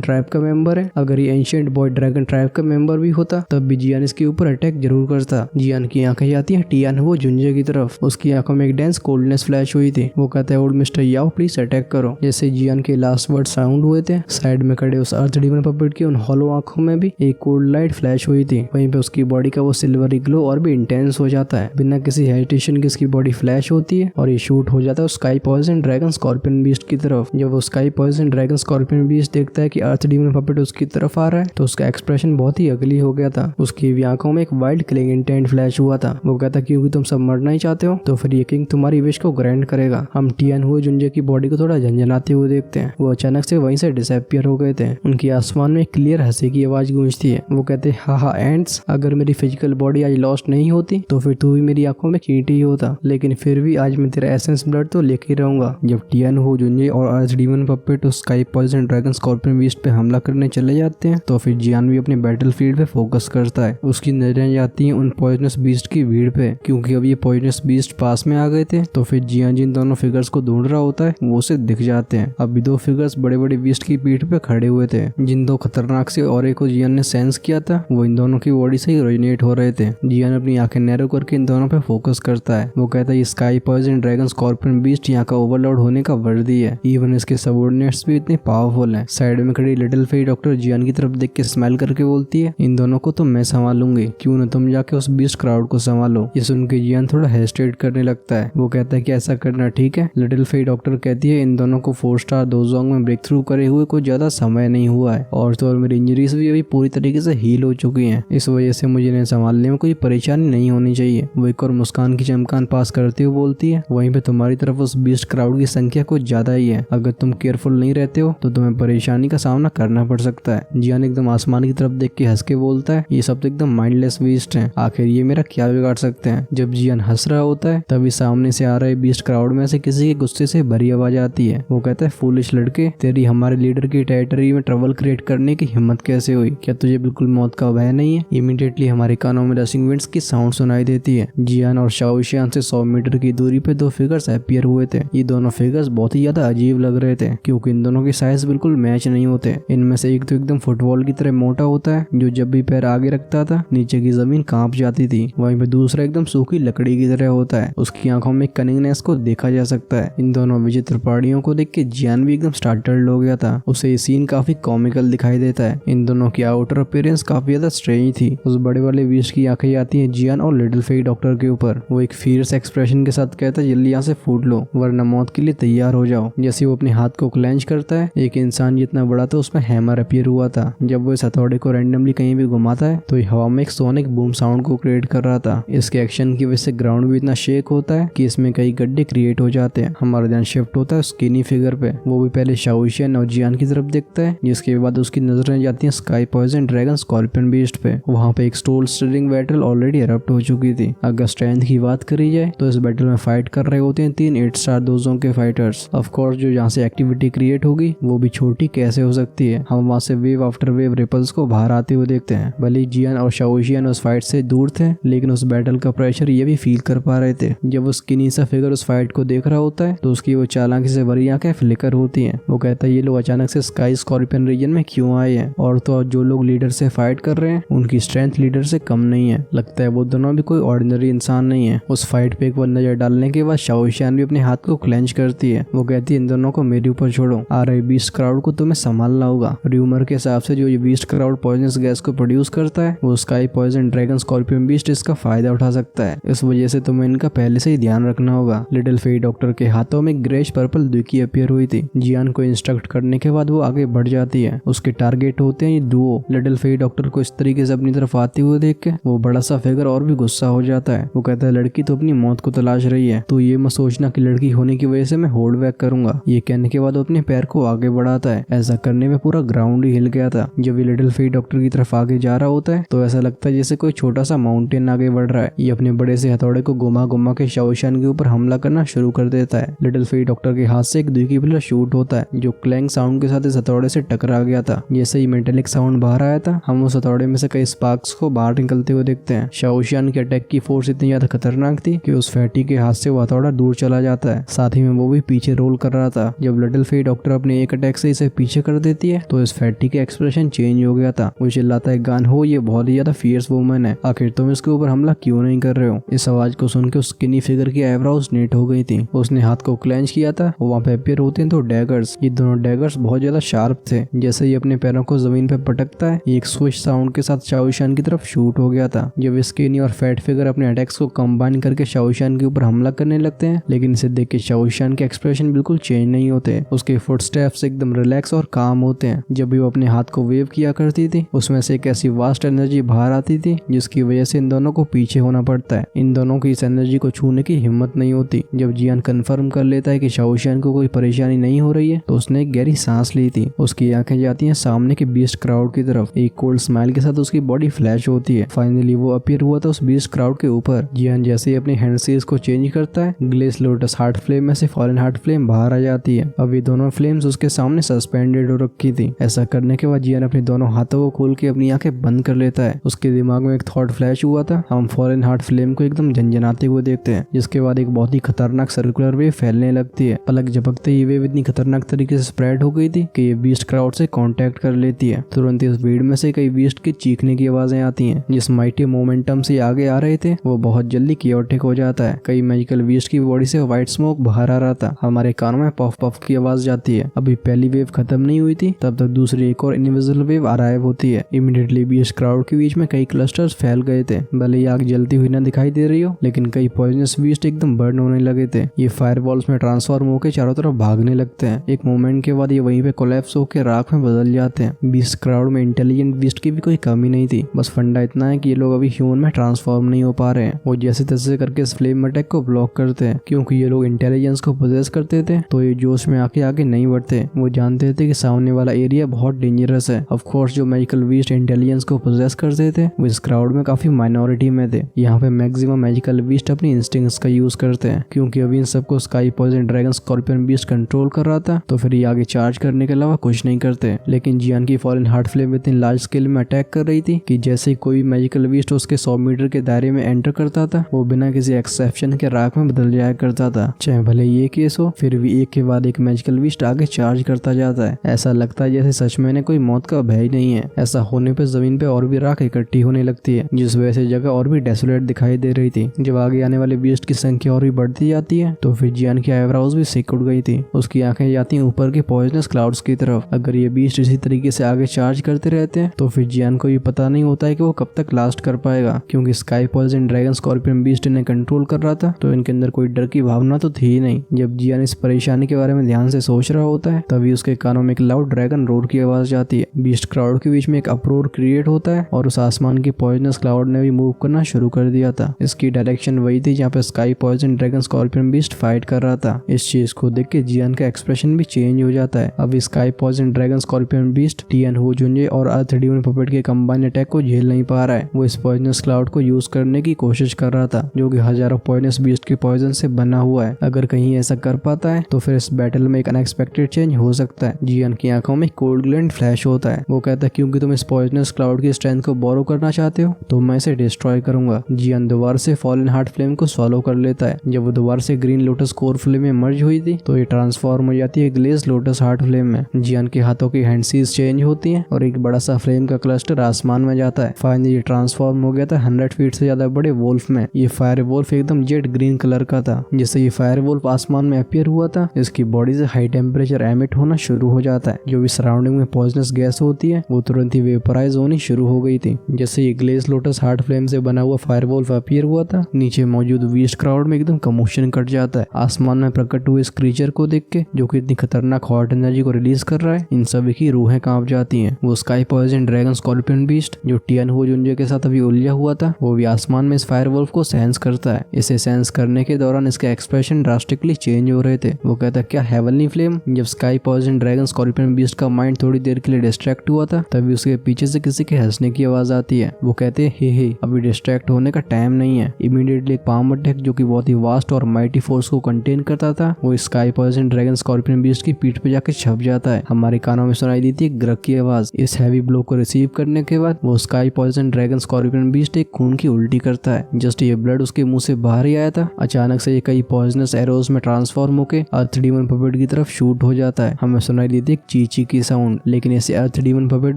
ट्राइब का मेंबर है। अगर ये एंशिएंट बॉय ड्रैगन ट्राइब का मेंबर भी होता तब भी जियान इसके ऊपर अटैक जरूर करता। जियान की आंखें जाती है टियान वो जुंजे की तरफ। उसकी आंखों में एक डेंस कोल्डनेस फ्लैश हुई थी। वो कहता है ओल्ड मिस्टर याओ प्लीज अटैक करो। जैसे जियान के लास्ट वर्ड साउंड हुए थे, साइड में खड़े उस अर्थ डीमन पपेट की उन हॉलो आंखों में भी एक कोल्ड लाइट फ्लैश हुई थी। वहीं पे उसकी बॉडी का वो सिल्वरी ग्लो और भी इंटेंस हो जाता है। बिना किसी हेजिटेशन के उसकी बॉडी फ्लैश होती है और ये शूट हो जाता है sky poison dragon scorpion beast की तरफ। जब वो sky poison dragon scorpion beast देखता है कि अर्थ डीमन पपेट उसकी तरफ आ रहा है तो उसका एक्सप्रेशन बहुत ही अगली हो गया था। उसकी भी आंखों में एक वाइल्ड किलिंग इंटेंट फ्लैश हुआ था। वो कहता क्योंकि तुम सब मरना ही चाहते हो तो फिर ये किंग तुम्हारी विश को ग्रांट करेगा। हम टियान हुए जुंजे की बॉडी को थोड़ा झंझनाते हुए देखते हैं। वो अचानक से वहीं से डिसअपियर हो गए थे। उनकी आसमान में क्लियर हंसी की आवाज गूंजती है। वो कहते हा एंड्स, अगर मेरी फिजिकल बॉडी आज लॉस्ट नहीं होती तो फिर तू भी मेरी आंखों में चींटी ही होता, लेकिन फिर भी आज मैं तेरा एसेंस ब्लड तो लेके रहूंगा। जब टियान हो जुंजे और अर्थ डीमन पपेट उस sky poison dragon scorpion beast पे हमला करने चले जाते हैं तो फिर जियान भी अपने बैटल फील्ड पे फोकस करता है। उसकी नजरें जाती हैं उन पॉइजनस बीस्ट की भीड़ पे, क्योंकि अब ये पॉइजनस बीस्ट पास में आ गए थे। तो फिर जियान जिन दोनों फिगर्स को ढूंढ रहा होता है वो उसे दिख जाते हैं। अब भी दो फिगर्स बड़े बड़े बीस्ट की पीठ पे खड़े हुए थे। जिन दो खतरनाक से ऑरे को जियान ने सेंस किया था वो इन दोनों की बॉडी से ही रेजोनेट हो रहे थे। जियान अपनी आंखें नैरो करके इन दोनों पे फोकस करता है। वो कहता है ये sky poison dragon scorpion beast यहाँ का ओवरलोड होने का वर्दी है। इवन इसके सबऑर्डिनेट्स भी इतने पावरफुल हैं। साइड में खड़ी लिटिल फेई डॉक्टर जियान की तरफ देख के स्माइल करके बोलती है इन दोनों को तो मैं संभालूंगी, क्यों न तुम जाके उस बीस्ट क्राउड को संभालो। ये सुन के जियान थोड़ा हेजिटेट करने लगता है। वो कहता है कि ऐसा करना ठीक है। लिटिल फेई डॉक्टर कहती है इन दोनों को 4 स्टार दोजोंग में ब्रेक थ्रू करे हुए कोई ज्यादा समय नहीं हुआ है और तो और मेरी इंजरीज भी अभी पूरी तरीके से हील हो चुकी हैं। इस वजह से मुझे इन्हें संभालने में कोई परेशानी नहीं होनी चाहिए। वो एक और मुस्कान की चमकान पास करते हुए बोलती है वहीं पे तुम्हारी तरफ उस बीस्ट क्राउड की संख्या कुछ ज्यादा ही है। अगर तुम केयरफुल नहीं रहते हो तो तुम्हें परेशानी का सामना करना पड़ सकता है। जियान एकदम आसमान की तरफ देख के हंस के बोलता है ये सब तो एकदम माइंडलेस बीस्ट हैं, आखिर ये मेरा क्या बिगाड़ सकते हैं। जब जियान हंस रहा होता है तभी सामने से आ रहे बीस्ट क्राउड में से किसी के गुस्से से भरी आवाज आती है। वो कहता है फूलिश लड़के, तेरी हमारे लीडर की टेरिटरी में ट्रबल क्रिएट करने की हिम्मत कैसे हुई? क्या तुझे बिल्कुल मौत का भय नहीं है? इमीडिएटली हमारे कानों में रशिंग विंड्स की साउंड सुनाई देती है। जियान और शाओशियान से 100 मीटर की दूरी पे दो फिगर्स अपीयर हुए थे। ये दोनों फिगर्स बहुत ही ज्यादा अजीब लग रहे थे क्योंकि इन दोनों के साइज बिल्कुल मैच नहीं होते। इनमें से एक तो एकदम फुटबॉल की तरह मोटा होता है जो जब भी पैर आगे रखता था नीचे की जमीन कांप जाती थी। वहीं पे दूसरा एकदम सूखी लकड़ी की तरह होता है। उसकी आंखों में कनिंगनेस को देखा जा सकता है। इन दोनों विचित्र प्राणियों को देख के जियान भी एकदम स्टार्टल्ड हो गया था। उसे ये सीन काफी कॉमिकल दिखाई देता है। इन दोनों की आउटर अपीयरेंस काफी ज्यादा स्ट्रेंज थी। उस बड़े वाले बीस्ट की आंखें आती है जियान और लिटिल फेई डॉक्टर के ऊपर। वो एक फियर्स एक्सप्रेशन के साथ कहता है जल्दी यहाँ से फूट लो वरना मौत के लिए तैयार हो जाओ। जैसे वो अपने हाथ को क्लेंच करता है एक इंसान जितना बड़ा था उसमें हैमर अपीयर हुआ था। जब वो इस हथौड़े को रैंडमली कहीं भी घुमाता है तो ये हवा में एक सोनिक बूम साउंड को क्रिएट कर रहा था। इसके एक्शन की वजह से ग्राउंड भी इतना शेक होता है कि इसमें कई गड्ढे क्रिएट हो जाते हैं। हमारा ध्यान शिफ्ट होता है स्किनी फिगर पे। वो भी पहले शाओशियान और जियान की तरफ देखता है जिसके बाद उसकी नजरें जाती हैं sky poison dragon scorpion beast पे। वहाँ पे एक soul stirring battle already erupt हो चुकी थी। अगर स्ट्रेंथ की बात करी जाए तो इस बैटल में फाइट कर रहे होते हैं 3 8 स्टार दोजों के फाइटर्स। ऑफ कोर्स जो जहाँ से एक्टिविटी क्रिएट होगी वो भी छोटी कैसे हो सकती है। हम वहाँ से वेव आफ्टर वेव रिपल्स को बाहर आते हुए देखते हैं। भले जियान और शाओशियान उस फाइट से दूर थे लेकिन उस बैटल का प्रेशर ये भी फील कर पा रहे थे। जब वो स्किनी सा फिगर उस फाइट को देख रहा होता है तो उसकी वो चालाकी से भरी आंखें फ्लिकर होती हैं। वो कहता है ये लोग अचानक से स्काई स्कॉर्पियन रीजन में क्यों आए हैं और तो जो लोग लीडर से फाइट कर रहे हैं उनकी स्ट्रेंथ लीडर से कम नहीं है। लगता है वो दोनों भी कोई ऑर्डिनरी इंसान नहीं है। उस फाइट पे एक बार नजर डालने के बाद शाओशियान भी अपने हाथ को क्लेंच करती है। वो कहती है इन दोनों को मेरे ऊपर छोड़ो, आ रहे बीस्ट क्राउड को तुम्हें संभालना होगा। र्यूमर के हिसाब से जो ये बीस्ट क्राउड पॉइजनस गैस को प्रोड्यूस करता है वो sky poison dragon scorpion beast इसका फायदा उठा सकता है। इस वजह से तुम्हें इनका पहले से ही ध्यान रखना होगा। लिटिल फेई डॉक्टर के हाथों में ग्रेश पर्पल द्विकी अपीयर हुई थी। जियान को इंस्ट्रक्ट करने के बाद वो आगे बढ़ जाती है। उसके टारगेट होते हैं ये डुओ। लिटिल फेई डॉक्टर को इस तरीके से अपनी तरफ आते हुए देख के वो बड़ा सा फिगर और भी गुस्सा हो जाता है। वो कहता है लड़की तो अपनी मौत को तलाश रही है, तो ये मत सोचना कि लड़की होने की वजह से मैं होल्ड बैक करूंगा। ये कहने के बाद वो अपने पैर को आगे बढ़ाता है। ऐसा करने में पूरा ग्राउंड ही हिल गया था। जब ये लिटिल फेई डॉक्टर की तरफ आगे जा रहा होता है तो ऐसा लगता है जैसे कोई छोटा सा माउंटेन आगे बढ़ रहा है। ये अपने बड़े से हथौड़े को घुमा घुमा के शाओशियान के ऊपर हमला करना शुरू कर देता है। लिटिल फेई डॉक्टर के हाथ से एक द्विकी पिलर शूट होता है जो क्लैंग साउंड के साथ इस हथौड़े से टकरा गया था। जैसे ही मेटेलिक साउंड बाहर आया था था हम उस हथौड़े में से कई स्पार्क्स को बाहर निकलते हुए देखते हैं। शाओशियान के अटैक की फोर्स इतनी ज्यादा खतरनाक थी कि उस फैटी के हाथ से वो हथौड़ा दूर चला जाता है, साथ ही में वो भी पीछे रोल कर रहा था। जब लिटिल फेई डॉक्टर अपने एक अटैक से इसे पीछे कर देती है तो इस फैटी के एक्सप्रेशन चेंज हो गया था। वो चिल्लाता है, गान हो, ये बहुत ही ज्यादा फियर्स वुमन है, आखिर तुम इसके ऊपर हमला क्यों नहीं कर रहे हो। इस आवाज को सुन के उस स्किनी फिगर की आईब्रोज नीट हो गई थी। उसने हाथ को क्लेंच किया था, वहाँ पे अपीयर होते हैं तो डैगर्स। ये दोनों डैगर्स बहुत ज्यादा शार्प थे। जैसे ही अपने पैरों को जमीन पे पटकता है, एक स्विच साउंड के साथ शाओशियान की तरफ शूट हो गया था। जब स्किनी और फैट फिगर अपने अटैक्स को कंबाइन करके शाओशियान के ऊपर हमला करने लगते हैं, लेकिन इसे देख के शाओशियान के एक्सप्रेशन बिल्कुल चेंज नहीं होते। उसके फुटस्टेप्स एकदम रिलैक्स और काम होते हैं। जब भी वो अपने हाथ को वेव किया करती थी, उसमें से एक ऐसी वास्ट एनर्जी बाहर आती थी जिसकी वजह से इन दोनों को पीछे होना पड़ता है। इन दोनों की इस एनर्जी को छूने की हिम्मत नहीं होती। जब जियान कंफर्म कर लेता है कि शाओशियान को कोई परेशानी नहीं हो रही है, तो उसने एक गहरी सांस ली थी। उसकी आंखें जाती हैं सामने के बीस्ट क्राउड की तरफ। एक कोल्ड स्माइल के साथ उसकी बॉडी फ्लैश होती है। फाइनली वो अपीयर हुआ था उस बीस्ट क्राउड के ऊपर। जियान जैसे ही अपने हैंड सीज को चेंज करता है, ग्लेस लोटस हार्ट फ्लेम में से फॉलन हार्ट फ्लेम बाहर आ जाती है। अब ये दोनों फ्लेम्स उसके सामने सस्पेंडेड हो रखी थी। ऐसा करने के बाद जियान अपने दोनों हाथों को खोल के अपनी आंखें बंद कर लेता है। उसके दिमाग में एक थॉट फ्लैश हुआ था, हम फॉलन हार्ट फ्लेम को एकदम झंझनाते हुए देखते हैं, जिसके बाद एक बहुत ही खतरनाक सर्कुलर वेव फैलने लगती है। पलक झपकते ही वेव इतनी खतरनाक तरीके से स्प्रेड हो गई थी कि ये बीस्ट क्राउड से कांटेक्ट कर लेती है। तुरंत इस भीड़ में से कई बीस्ट की चीखने की आवाजें आती हैं। जिस माइटी मोमेंटम से आगे आ रहे थे वो बहुत जल्दी कियोटिक हो जाता है। कई मैजिकल बीस्ट की बॉडी से व्हाइट स्मोक बाहर आ रहा था। हमारे कानों में पफ पफ की आवाज जाती है। अभी पहली वेव खत्म नहीं हुई थी, तब तक दूसरी एक और इनविजिबल वेव अराइव होती है। इमीडिएटली बीस्ट क्राउड के बीच में कई क्लस्टर्स फैल गए थे। भले ही आग जलती हुई न दिखाई दे रही हो, लेकिन कई पॉइजनस बीस्ट एकदम बर्न होने लगे थे। ये फायरवॉल्स में ट्रांसफॉर्म होकर चारों तरफ भागने लगते हैं। एक मोमेंट के बाद ये वहीं पे कोलैप्स होकर राख में बदल जाते हैं। बीस्ट क्राउड में इंटेलिजेंट बीस्ट की भी कोई कमी नहीं थी। बस फंडा इतना है कि ये लोग अभी ह्यूमन में ट्रांसफॉर्म नहीं हो पा रहे हैं। वो जैसे तैसे करके इस फ्लेम अटैक को ब्लॉक करते हैं। क्योंकि ये लोग इंटेलिजेंस को पोजेस करते थे, तो ये जोश में आगे नहीं बढ़ते। वो जानते थे कि सामने वाला एरिया बहुत डेंजरस है। ऑफ कोर्स जो मैजिकल बीस्ट इंटेलिजेंस को पोजेस करते थे वो इस क्राउड में काफी माइनॉरिटी में थे। यहाँ पे मैक्सिमम मैजिकल बीस्ट अपनी इंस्टिंक्ट्स का यूज करते हैं। क्योंकि अभी इन सबको sky poison dragon scorpion beast control कर रहा था, तो फिर ये आगे चार्ज करने के अलावा कुछ नहीं करते। लेकिन जियान की फॉलन हार्ट फ्लेम इतनी लार्ज स्केल में अटैक कर रही थी कि जैसे ही कोई मैजिकल बीस्ट उसके 100 मीटर के दायरे में एंटर करता था, वो बिना किसी एक्सेप्शन के राख में बदल जाया करता था। चाहे भले ये केस हो, फिर भी एक के बाद एक मैजिकल बीस्ट आगे चार्ज करता जाता है। ऐसा लगता है जैसे सच में कोई मौत का भय नहीं है। ऐसा होने पे जमीन पे और भी राख इकट्ठी होने लगती है, जिस वजह से जगह और भी डेसोलेट दिखाई दे रही थी। जब आगे आने वाले बीस्ट की संख्या और भी बढ़ती जाती है, तो फिर जियान की आईब्रोज भी सिक उड़ गई थी। उसकी आंखें जाती हैं ऊपर के पॉइजनस क्लाउड्स की तरफ। अगर ये बीस्ट इसी तरीके से आगे चार्ज करते रहते हैं, तो फिर जियान को ये पता नहीं होता है कि वो कब तक लास्ट कर पाएगा। क्योंकि sky poison dragon scorpion beast इन्हें कंट्रोल कर रहा था, तो इनके अंदर कोई डर की भावना तो थी ही नहीं। जब जियान इस परेशानी के बारे में ध्यान से सोच रहा होता है, तभी उसके कानों में एक लाउड ड्रैगन रोर की आवाज जाती है। बीस्ट क्राउड के बीच में एक अप्रोर क्रिएट होता है और उस आसमान की पॉइजनस क्लाउड ने भी मूव करना शुरू कर दिया था। इसकी डायरेक्शन वही थी जहाँ पे sky poison dragon scorpion beast fight कर रहा था। इस चीज को देख के जियान का एक्सप्रेशन भी चेंज हो जाता है। अब sky poison dragon scorpion beast टियन हो जुंजे और अर्थ ड्यून पपेट के कंबाइन अटैक को झेल नहीं पा रहा है। वो इस पॉइजनस क्लाउड को यूज करने की कोशिश कर रहा था, जो कि हजारों पॉइजनस बीस्ट के पॉइजन से बना हुआ है। अगर कहीं ऐसा कर पाता है, तो फिर इस बैटल में एक अनएक्सपेक्टेड चेंज हो सकता है। जियान की आंखों में कोल्ड ग्लेंड फ्लैश होता है। वो कहता है, क्योंकि तुम इस पॉइजनस क्लाउड की स्ट्रेंथ को बोरो करना चाहते हो, तो मैं इसे डिस्ट्रॉय करूंगा। जियान दोबारा से फॉलन हार्ट फ्लेम को सॉलो कर लेता है। जब वो दोबारा से ग्रीन लोटस कोर फ्लेम में मर्ज हुई थी, तो ये ट्रांसफॉर्म हो जाती है ग्लेज लोटस हार्ट फ्लेम में। जियान के हाथों की हैंडसीज चेंज होती हैं और एक बड़ा सा फ्लेम का क्लस्टर आसमान में जाता है। फाइनली ये ट्रांसफॉर्म हो गया था 100 फीट से ज्यादा बड़े वोल्फ में। ये फायर वोल्फ एकदम जेट ग्रीन कलर का था। जिससे ये फायर वोल्फ आसमान में अपीयर हुआ था, इसकी बॉडी से हाई टेम्परेचर एमिट होना शुरू हो जाता है। जो भी सराउंडिंग में पॉइजनस गैस होती है, वो तुरंत ही वेपराइज होनी शुरू हो गई थी। जैसे ये ग्लेज लोटस हार्ट फ्लेम से बना हुआ फायर वोल्फ अपीयर हुआ था, नीचे मौजूद बीस्ट क्राउड में एकदम कमोशन कट जाता है। आसमान में प्रकट हुए इस क्रीचर को देख के, जो कि इतनी खतरनाक हॉट एनर्जी को रिलीज कर रहा है, इन सभी की रूहें कांप जाती हैं। वो sky poison dragon scorpion beast जो टियन हो जुंजे के साथ अभी उलझा हुआ था, वो भी आसमान में इस फायर वोल्फ को सेंस करता है। इसे सेंस करने के दौरान इसके एक्सप्रेशन ड्रास्टिकली चेंज हो रहे थे। वो कहता है, क्या हेवनली फ्लेम? जब sky poison dragon scorpion beast का माइंड थोड़ी देर के लिए डिस्ट्रैक्ट हुआ था, तभी उसके पीछे से किसी के हंसने की आवाज आती है। वो कहते हैं, हे अभी डिस्ट्रैक्ट होने का टाइम नहीं है। इमीडिएटली एक पाम अटैक, जो कि बहुत ही वास्ट और माइटी फोर्स को कंटेन करता था, वो sky poison dragon scorpion beast की पीठ पे जाके छप जाता है। हमारे कानों में सुनाई दी थी ग्रग की आवाज। इस हैवी ब्लो को रिसीव करने के बाद वो sky poison dragon scorpion beast एक खून की उल्टी करता है। जस्ट ये ब्लड उसके मुंह से बाहर ही आया था, अचानक से ये कई पॉइजनस एरोज में ट्रांसफॉर्म होकर अर्थ डीमन पपेट की तरफ शूट हो जाता है। हमें सुनाई देती एक चीची की साउंड, लेकिन इसे अर्थ डीमन पपेट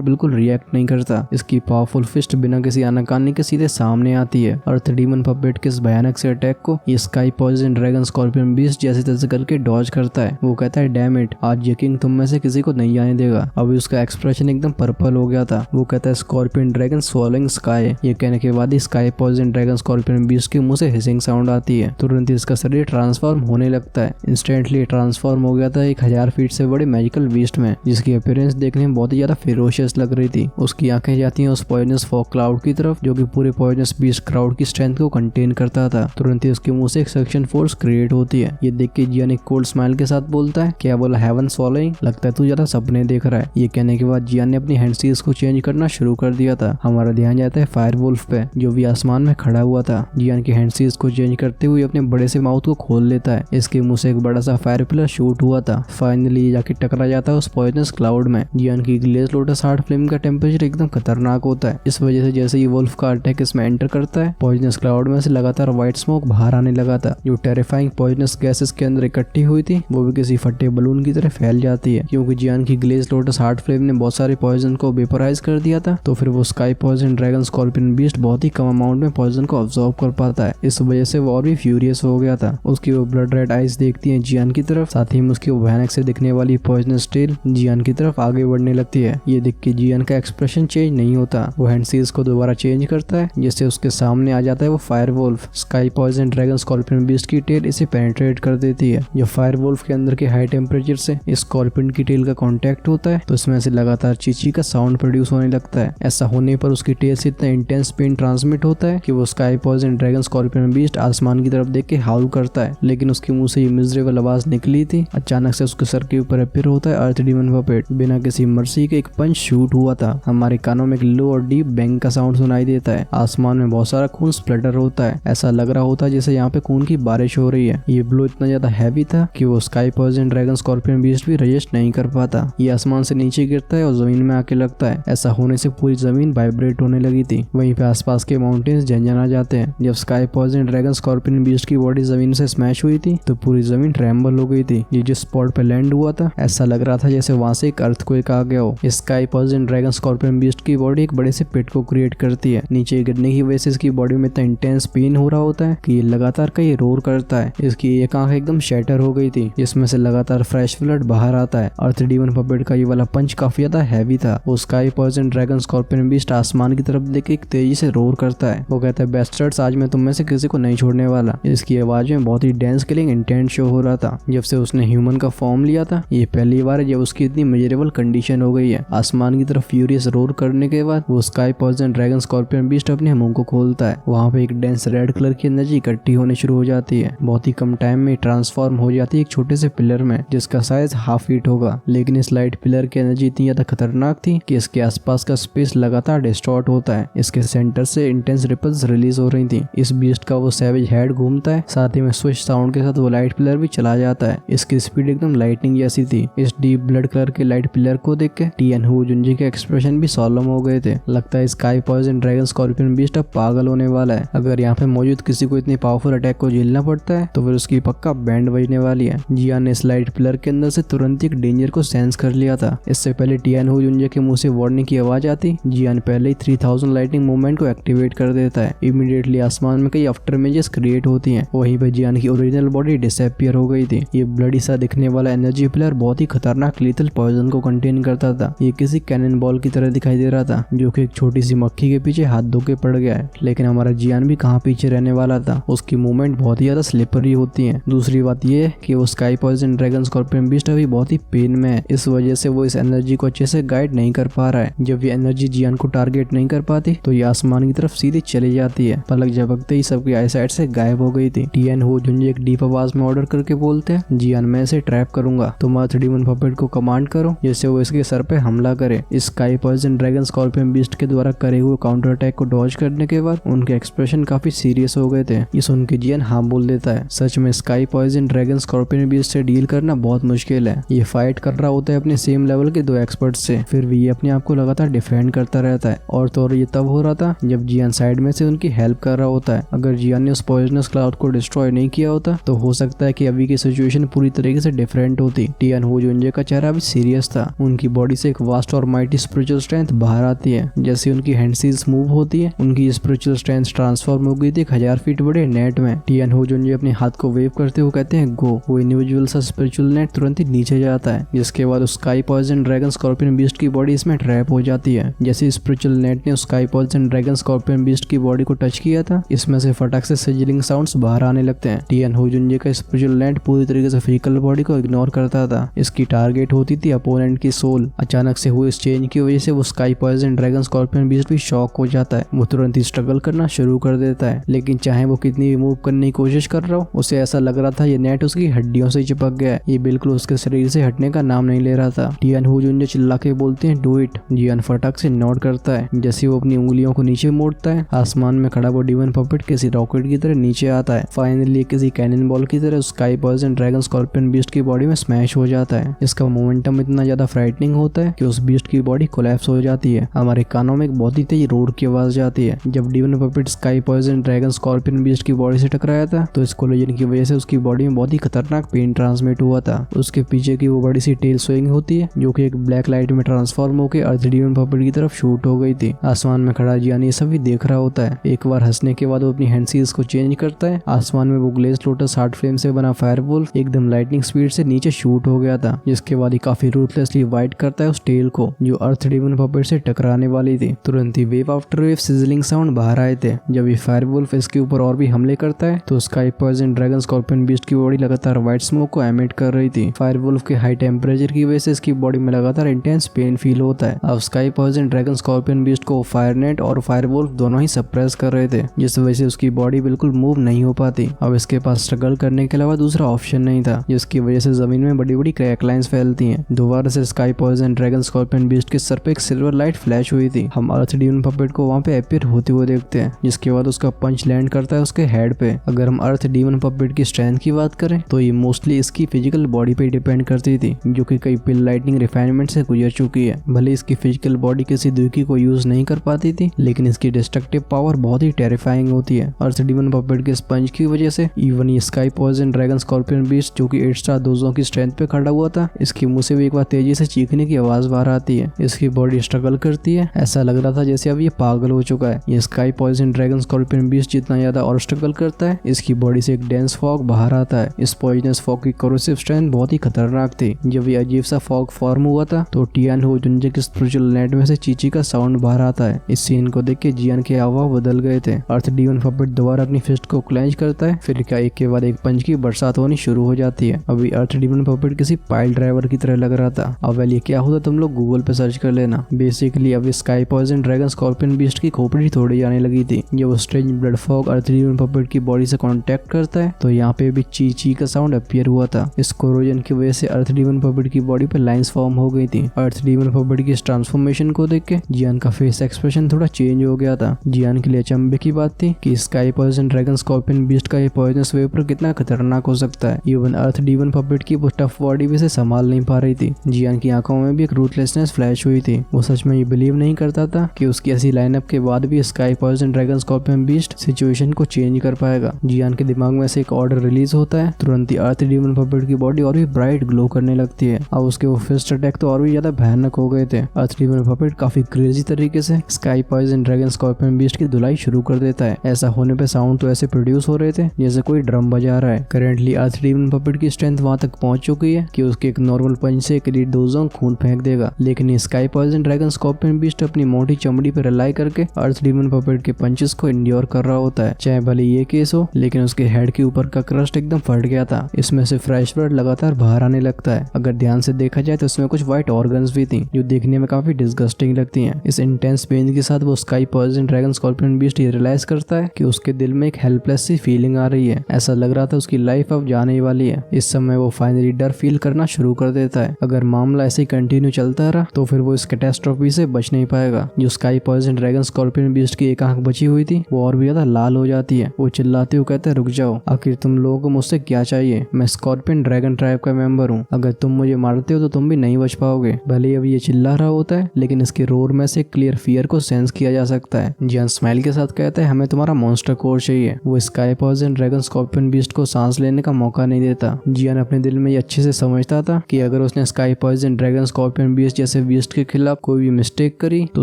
बिल्कुल रिएक्ट नहीं करता। इसकी पावरफुल फिस्ट बिना किसी आनाकानी के सीधे सामने आती है। अर्थ डीमन पपेट के इस भयानक से अटैक को ये sky poison dragon scorpion beast जैसे तैसे करके डॉज करता है। वो कहता है डैम इट, आज ये किंग तुम में से किसी को नहीं आने देगा। अभी उसका एक्सप्रेशन एकदम पर्पल हो गया था। वो कहता है स्कॉर्पियन ड्रैगन स्वॉलोइंग स्काई। ये कहने के बाद ही sky poison dragon scorpion beast के मुंह से हिसिंग साउंड आती है। तुरंत ही इसका शरीर ट्रांसफॉर्म होने लगता है। इंस्टेंटली ट्रांसफॉर्म हो गया था 1000 फीट से बड़े मैजिकल बीस्ट में, जिसकी अपीयरेंस देखने में बहुत ही ज्यादा फेरोशियस लग रही थी। उसकी आंखें जाती हैं उस पॉइजनस फॉग क्लाउड की तरफ जो कि पूरे पॉइजनस बीस्ट क्राउड की स्ट्रेंथ को कंटेन करता था। तुरंत ही उसके मुंह से एक सक्शन फोर्स क्रिएट होती है। ये देख के जियान एक कोल्ड स्माइल के साथ बोलता है, क्या बोला हेवन स्वॉलोइंग, लगता है तू ज्यादा सपने देख रहा है। ये कहने के बाद जियान ने अपनी हैंड सीज को चेंज करना शुरू कर दिया था। हमारा ध्यान जाता है फायर वुल्फ पे जो भी आसमान में खड़ा हुआ था। जियान की हैंड सीज को चेंज करते हुए अपने बड़े से माउथ को खोल लेता है। इसके मुंह से एक बड़ा सा फायर पिलर शूट हुआ था। फाइनली जाके टकरा जाता है उस पॉइजनस क्लाउड में। जियान की ग्लेज लोटस हार्ट फ्लेम का टेम्परेचर एकदम खतरनाक होता है। इस वजह से जैसे ही वुल्फ का अटैक इसमें एंटर करता है, पॉइजनस क्लाउड में से लगातार व्हाइट स्मोक बाहर आने लगा था। जो टेरिफाइंग पॉइजनस गैसेस के अंदर इकट्ठी हुई थी वो भी किसी फटे बलून की तरह फैल जाती है। क्योंकि जियान की ग्लेज लोटस हार्ट फ्लेम ने बहुत सारे पॉइजन को वेपोराइज कर दिया था, तो फिर वो sky poison dragon scorpion beast बहुत ही कम अमाउंट में पॉइजन को अब्सॉर्ब कर पाता है। इस वजह से वो और भी फ्यूरियस हो गया था। उसकी वो ब्लड रेड आइज देखती है जियान की तरफ, साथ ही में उसकी वो भयानक से दिखने वाली पॉइजनस टेल जियान की तरफ आगे बढ़ने लगती है। ये देख के जियान का एक्सप्रेशन चेंज नहीं होता। वो हैंड सीज को दोबारा चेंज करता है, जिससे उसके सामने आ जाता है वो fire wolf. Sky poison dragon scorpion beast की टेल इसे पेनिट्रेट कर देती है। जब फायर वुल्फ के अंदर के हाई टेम्परेचर से स्कॉर्पियन की टेल का कांटेक्ट होता है तो इसमें से लगातार चीची का साउंड प्रोड्यूस होने लगता है। ऐसा होने पर उसकी टेल से इतना इंटेंस पेन ट्रांसमिट होता है कि वो sky poison dragon scorpion beast आसमान की तरफ देख के हाउल करता है। लेकिन उसके मुंह से ये मिजरेबल आवाज निकली थी। अचानक से उसके सर के ऊपर अपीयर होता है अर्थ डीमन पपेट। बिना किसी मर्सी के एक पंच शूट हुआ था। हमारे कानों में एक लो और डीप बैंग का साउंड सुनाई देता है। आसमान में बहुत सारा खून स्प्लटर होता है। ऐसा लग रहा होता है जैसे यहाँ पे खून की बारिश हो रही है। ये ब्लो इतना ज्यादा हैवी था कि वो sky poison dragon scorpion beast भी रजिस्ट नहीं कर पाता। ये आसमान से नीचे गिरता है और जमीन में आके लगता है। ऐसा होने से पूरी जमीन वाइब्रेट होने लगी थी। वहीं पे आसपास के माउंटेन्स झंझना जाते हैं। जब sky poison dragon scorpion beast की बॉडी जमीन से स्मैश हुई थी तो पूरी जमीन ट्रेम्बल हो गई थी। ये जिस स्पॉट पे लैंड हुआ था ऐसा लग रहा था जैसे वहां से एक अर्थक्वेक आ गया हो। Sky poison dragon scorpion beast की बॉडी एक बड़े से पिट को क्रिएट करती है। नीचे गिरने की वजह से इसकी बॉडी में इतना इंटेंस पेन हो रहा होता है कि ये लगातार कहीं रोर करता है। इसकी एक आंख एकदम शैटर हो गई थी, जिसमें से लगातार फ्रेश ब्लड बाहर आता है। अर्थ डीमन पपेट का ये वाला पंच काफी ज्यादा हैवी था। वो sky poison dragon scorpion beast आसमान की तरफ देख के एक तेजी से रोर करता है। वो कहता है बेस्टर्ड्स, आज मैं तुम में से किसी को नहीं छोड़ने वाला। इसकी आवाज में बहुत ही डेंस किलिंग इंटेंट शो हो रहा था। जब से उसने ह्यूमन का फॉर्म लिया था ये पहली बार है जब उसकी इतनी मेजरेबल कंडीशन हो गई है। आसमान की तरफ फ्यूरियस रोर करने के बाद वो sky poison dragon scorpion beast अपने मुंह को खोलता है। वहाँ पे एक डेंस रेड कलर की एनर्जी इकट्ठी होने शुरू हो जाती है। बहुत ही कम टाइम में ट्रांसफॉर्म हो जाती है एक छोटे से पिलर में जिसका साइज 1/2 फीट होगा। लेकिन इस लाइट पिलर की एनर्जी इतनी ज्यादा खतरनाक थी कि इसके आसपास का स्पेस लगातार डिस्टॉर्ट होता है। इसके सेंटर से इंटेंस रिपल्स रिलीज हो रही थी। इस बीस्ट का वो सैवेज हेड घूमता है, साथ ही में स्विच साउंड के साथ वो लाइट पिलर भी चला जाता है। इसकी स्पीड एकदम लाइटनिंग जैसी थी। इस डीप ब्लड कलर के लाइट पिलर को देख के टियान हू जुंजी के एक्सप्रेशन भी सॉलम हो गए थे। लगता है sky poison dragon scorpion beast अब पागल होने वाला है। अगर यहाँ पे मौजूद किसी को इतनी पावरफुल अटैक को झेलना पड़ता है तो फिर उसकी पक्का बैंड बजने वाली है। जियान ने इस लाइट पिलर के अंदर से तुरंत एक डेंजर को सेंस कर लिया था। इससे पहले टियान हू जुंजे के मुंह से वार्निंग की आवाज आती, जियान पहले ही 3000 लाइटिंग मूवमेंट को एक्टिवेट कर देता है। इमीडिएटली आसमान में कई आफ्टर इमेजेस क्रिएट होती हैं। वहीं पे जियान की ओरिजिनल बॉडी डिसअपीयर हो गई थी। ये ब्लडी सा दिखने वाला एनर्जी पिलर बहुत ही खतरनाक लीथल पॉइजन को कंटेन करता था। ये किसी कैनन बॉल की तरह दिखाई दे रहा था जो कि एक छोटी सी मक्खी के पीछे हाथ धो के पड़ गया है। लेकिन हमारा जियान भी कहाँ पीछे रहने वाला था। उसकी मूवमेंट बहुत ही ज्यादा स्लिपरी होती है। दूसरी बात ये है कि वो sky poison dragon scorpion beast अभी बहुत ही पेन में है। इस वजह से वो इस एनर्जी को अच्छे से गाइड नहीं कर पा रहा है। जब ये एनर्जी जियान को टारगेट नहीं कर पाती तो ये आसमान की तरफ सीधी चली जाती है। पलक झपकते ही सबकी आईसाइट से गायब हो गई थी। टियान हू जुंजी एक डीप आवाज में ऑर्डर करके बोलते हैं, जियान मैं इसे ट्रैप करूंगा, तुम अर्थ डीमन पपेट को कमांड करो जिससे वो इसके सर पे हमला करे। इस sky poison dragon scorpion beast के द्वारा करे हुए काउंटर अटैक को डॉज करने के बाद उनके एक्सप्रेशन काफी सीरियस हो गए थे। ये सुन के जियान हाँ बोल देता है। सच में sky poison dragon scorpion beast से डील करना बहुत मुश्किल है। ये फाइट कर रहा होता है अपने सेम लेवल के 2 एक्सपर्ट से, फिर भी ये अपने आप को लगातार डिफेंड करता रहता है। और तो और ये तब हो रहा था जब जियान साइड में से उनकी हेल्प कर रहा होता है। अगर जियान ने उस पॉइजनस क्लाउड को डिस्ट्रॉय नहीं किया होता तो हो सकता है कि अभी की सिचुएशन पूरी तरीके से डिफरेंट होती। टियान हो जुंजे का चेहरा अभी सीरियस था। उनकी बॉडी से एक वास्ट और माइटी स्पिरिचुअल स्ट्रेंथ बाहर आती है। जैसे उनकी हैंडसीज मूव होती है, उनकी स्पिरिचुअल स्ट्रेंथ ट्रांसफॉर्म हो गई थी 1000 फीट बड़े नेट में। टियान हो जुंजे अपने हाथ को वेव करते हुए कहते हैं गो। वो इंडिविजुअल सा स्पिरिचुअल नेट तुरंत ही नीचे जाता है, जिसके बाद उस sky poison dragon scorpion beast की बॉडी इसमें ट्रैप हो जाती है। जैसे स्पिरिचुअल नेट ने उस sky poison dragon scorpion beast की बॉडी को टच किया था, इसमें से फटाक से सिजलिंग साउंड्स बाहर आने लगते हैं। टियान हो जुंजे का स्पिरिचुअल नेट पूरी तरीके से फिजिकल बॉडी को इग्नोर करता था। इसकी टारगेट होती थी अपोनेंट की सोल। अचानक से हुए इस चेंज की वजह से वो sky poison dragon scorpion beast भी शॉक हो जाता है। वो तुरंत ही स्ट्रगल करना शुरू कर देता है, लेकिन चाहे वो कितनी भी मूव करने की कोशिश कर रहा हो, उसे ऐसा लग रहा था ये नेट उसकी हड्डियों से चिपक गया है। ये बिल्कुल उसके शरीर से हटने का नाम नहीं ले रहा था। टियान हो जुंजे चिल्ला के बोलते हैं डू इट। जियान फटाक से नोट करता है। जैसे वो अपनी उंगलियों को नीचे मोड़ता है, आसमान में खड़ा वो डिवन पपेट किसी रॉकेट की तरह नीचे आता है। फाइनली किसी कैनन बॉल की तरह sky poison dragon scorpion beast की बॉडी में स्मैश हो जाता है। इसका मोमेंटम इतना ज्यादा फ्राइटनिंग होता है कि उस बीस्ट की बॉडी कोलैप्स हो जाती है। हमारे कानों में एक बहुत ही तेज रोड की आवाज जाती है। जब divine puppet sky poison dragon scorpion beast की बॉडी से टकराया था तो इस कोलिजन की वजह से उसकी बॉडी में बहुत ही खतरनाक पेन ट्रांसमिट हुआ था। उसके पीछे की वो बड़ी सी टेल स्विंग होती है जो कि एक ब्लैक लाइट में ट्रांसफॉर्म होकर अर्थ डिवन पपेट की तरफ शूट हो गई थी। आसमान में खड़ा जियान ये सभी देख रहा होता है। एक बार हंसने के बाद वो अपनी हैंडसीज को चेंज करता है। आसमान में वो ग्लेज लोटस हार्ट फ्लेम से बना फायरवुल्फ एकदम लाइटनिंग स्पीड से नीचे शूट हो गया था, जिसके बाद ही काफी रूथलेसली वाइट करता है उस टेल को जो अर्थ डिवन पपेट से टकराने वाली थी। तुरंत ही wave after wave sizzling sound बाहर आए थे। जब ये फायरवुल्फ इसके ऊपर और भी हमले करता है तो sky poison dragon scorpion beast की बॉडी लगातार व्हाइट स्मोक को एमिट कर रही थी। फायरवुल्फ के हाई टेम्परेचर की वजह से इसकी बॉडी में लगातार इंटेंस पेन फील होता है। अब sky poison dragon scorpion beast को फायरनेट और फायरवुल्फ दोनों ही सप्रेस कर रहे थे, जिस वजह से उसकी बॉडी बिल्कुल मूव नहीं हो पाती। अब इसके पास स्ट्रगल करने के अलावा दूसरा ऑप्शन नहीं था, जिसकी वजह से जमीन में बड़ी बड़ी क्रैक लाइंस फैलती हैं। दोबारा से sky poison dragon scorpion beast के सर पे एक सिल्वर लाइट फ्लैश हुई थी। हम अर्थ डिवन पपेट को वहाँ पे अपीयर होते हुए देखते हैं, जिसके बाद उसका पंच लैंड करता है उसके हेड पे। अगर हम अर्थ डिवन पपेट की स्ट्रेंथ की बात करें तो ये मोस्टली इसकी फिजिकल बॉडी पे डिपेंड करती थी, जो कि कई पिल लाइटनिंग रिफाइनमेंट से गुजर चुकी है। भले इसकी फिजिकल बॉडी किसी दुखी को यूज नहीं कर पाती थी, लेकिन इसकी डिस्ट्रक्टिव पावर बहुत ही टेरिफाइंग होती है। अर्थ डिवन पपेट के स्पंज की वजह से इवन ये sky poison dragon scorpion beast जो कि 8 स्टार दोजों की स्ट्रेंथ पे खड़ा हुआ था, इसके मुंह से भी एक बार तेजी से चीखने की आवाज बाहर आती है। इसकी बॉडी स्ट्रगल करती है, ऐसा लग रहा था जैसे अब ये पागल हो चुका है। ये sky poison dragon scorpion beast जितना ज्यादा और स्ट्रगल करता है, इसकी बॉडी से एक डेंस फॉग बाहर आता है। इस पॉइजनस फॉग की कोरोसिव स्ट्रेंथ बहुत ही खतरनाक थी। जब ये अजीब सा फॉग फॉर्म हुआ था तो टियान हो जुंजे के स्पिरिचुअल नेट में से चीची का साउंड बाहर आता है। इस सीन को देख के जियान के हाव बदल गए थे। अर्थ डिवन पपेट दोबारा अपनी फिस्ट को क्लेंच करता है, फिर क्या एक के बाद एक पंच की बरसात होनी शुरू हो जाती है। अभी अर्थ डिवन पपेट किसी पाइल ड्राइवर की तरह लग रहा था। अब ये क्या होता तुम लोग गूगल पे सर्च कर लेना। बेसिकली अब sky poison dragon scorpion beast की खोपड़ी थोड़ी जाने लगी थी। जब वो strange blood fog earth demon puppet की बॉडी से कांटेक्ट करता है तो यहाँ पे भी ची ची का साउंड अपीयर हुआ था। इस कोरोजन की वजह से अर्थ डिवन पपेट की बॉडी पे लाइंस फॉर्म हो गई थी। अर्थ डिवन पपेट की इस ट्रांसफॉर्मेशन को देख के जियान का फेस एक्सप्रेशन थोड़ा चेंज हो गया था। जियान के लिए अचंभे की बात थी कि sky poison dragon scorpion beast का ये पॉइजनस वेपर कितना खतरनाक हो सकता है। इवन अर्थ डिवन पपेट की वो टफ बॉडी भी इसे संभाल नहीं पा रही थी। जियान की आंखों में भी एक रूथलेसनेस फ्लैश हुई थी। वो सच में ये बिलीव नहीं करता था कि उसकी ऐसी लाइनअप के बाद भी sky poison dragon scorpion beast situation को चेंज कर पाएगा। जियान के दिमाग में से एक ऑर्डर रिलीज होता है। तुरंत ही अर्थ डिवन पपेट की बॉडी और भी ब्राइट ग्लो करने लगती है। अब उसके वो फिस्ट अटैक तो और भी ज्यादा भयानक हो गए थे। अर्थ डिवन पपेट काफी क्रेजी तरीके से sky poison dragon scorpion beast की धुलाई शुरू कर देता है। ऐसा होने पे साउंड तो ऐसे प्रोड्यूस हो रहे थे जैसे कोई ड्रम बजा रहा है। करेंटली अर्थ डिवन पपेट की स्ट्रेंथ वहां तक पहुंच चुकी है कि उसके एक नॉर्मल पंच से एक एलीट दोजों खून फेंक देगा, लेकिन sky poison dragon scorpion beast अपनी मोटी चमड़ी पर रिलाई करके अर्थ डिवन पपेट के पंचेस को इंड्योर कर रहा होता है। चाहे भले ये केस हो, लेकिन उसके हेड के ऊपर का क्रस्ट एकदम फट गया था। इसमें से फ्रेश ब्लड लगातार बाहर आने लगता है। अगर ध्यान से देखा जाए तो उसमें कुछ व्हाइट ऑर्गन्स भी थी जो देखने में काफी डिस्गस्टिंग लगती हैं। इस इंटेंस पेन के साथ वो sky poison dragon scorpion beast ये रियलाइज करता है कि उसके दिल में एक हेल्पलेस सी फीलिंग आ रही है। ऐसा लग रहा था उसकी लाइफ अब जाने ही वाली है। इस समय वो फाइनली डर फील करना शुरू कर देता है। अगर मामला ऐसे ही कंटिन्यू चलता रहा तो फिर वो इस कैटास्ट्रोफी से बच नहीं पाएगा। जो sky poison dragon scorpion beast की एक आंख बची हुई थी वो और भी ज्यादा लाल हो जाती है। वो चिल्लाते हुए कहते हैं रुक जाओ, आखिर तुम लोगों को मुझसे क्या चाहिए? मैं स्कॉर्पियन ड्रैगन ट्राइब का मेंबर हूँ। अगर तुम मुझे मारते हो तो तुम भी नहीं बच पाओगे। भले अब ये चिल्ला रहा होता है, लेकिन इसके रोर में से क्लियर फियर को सेंस किया जा सकता है। जियान स्माइल के साथ कहता है हमें तुम्हारा मॉन्स्टर कोर चाहिए। वो sky poison dragon scorpion beast को सांस लेने का मौका नहीं देता। जियान अपने दिल में ये अच्छे से समझता था कि अगर उसने sky poison dragon scorpion beast जैसे बीस्ट के खिलाफ कोई भी मिस्टेक करी तो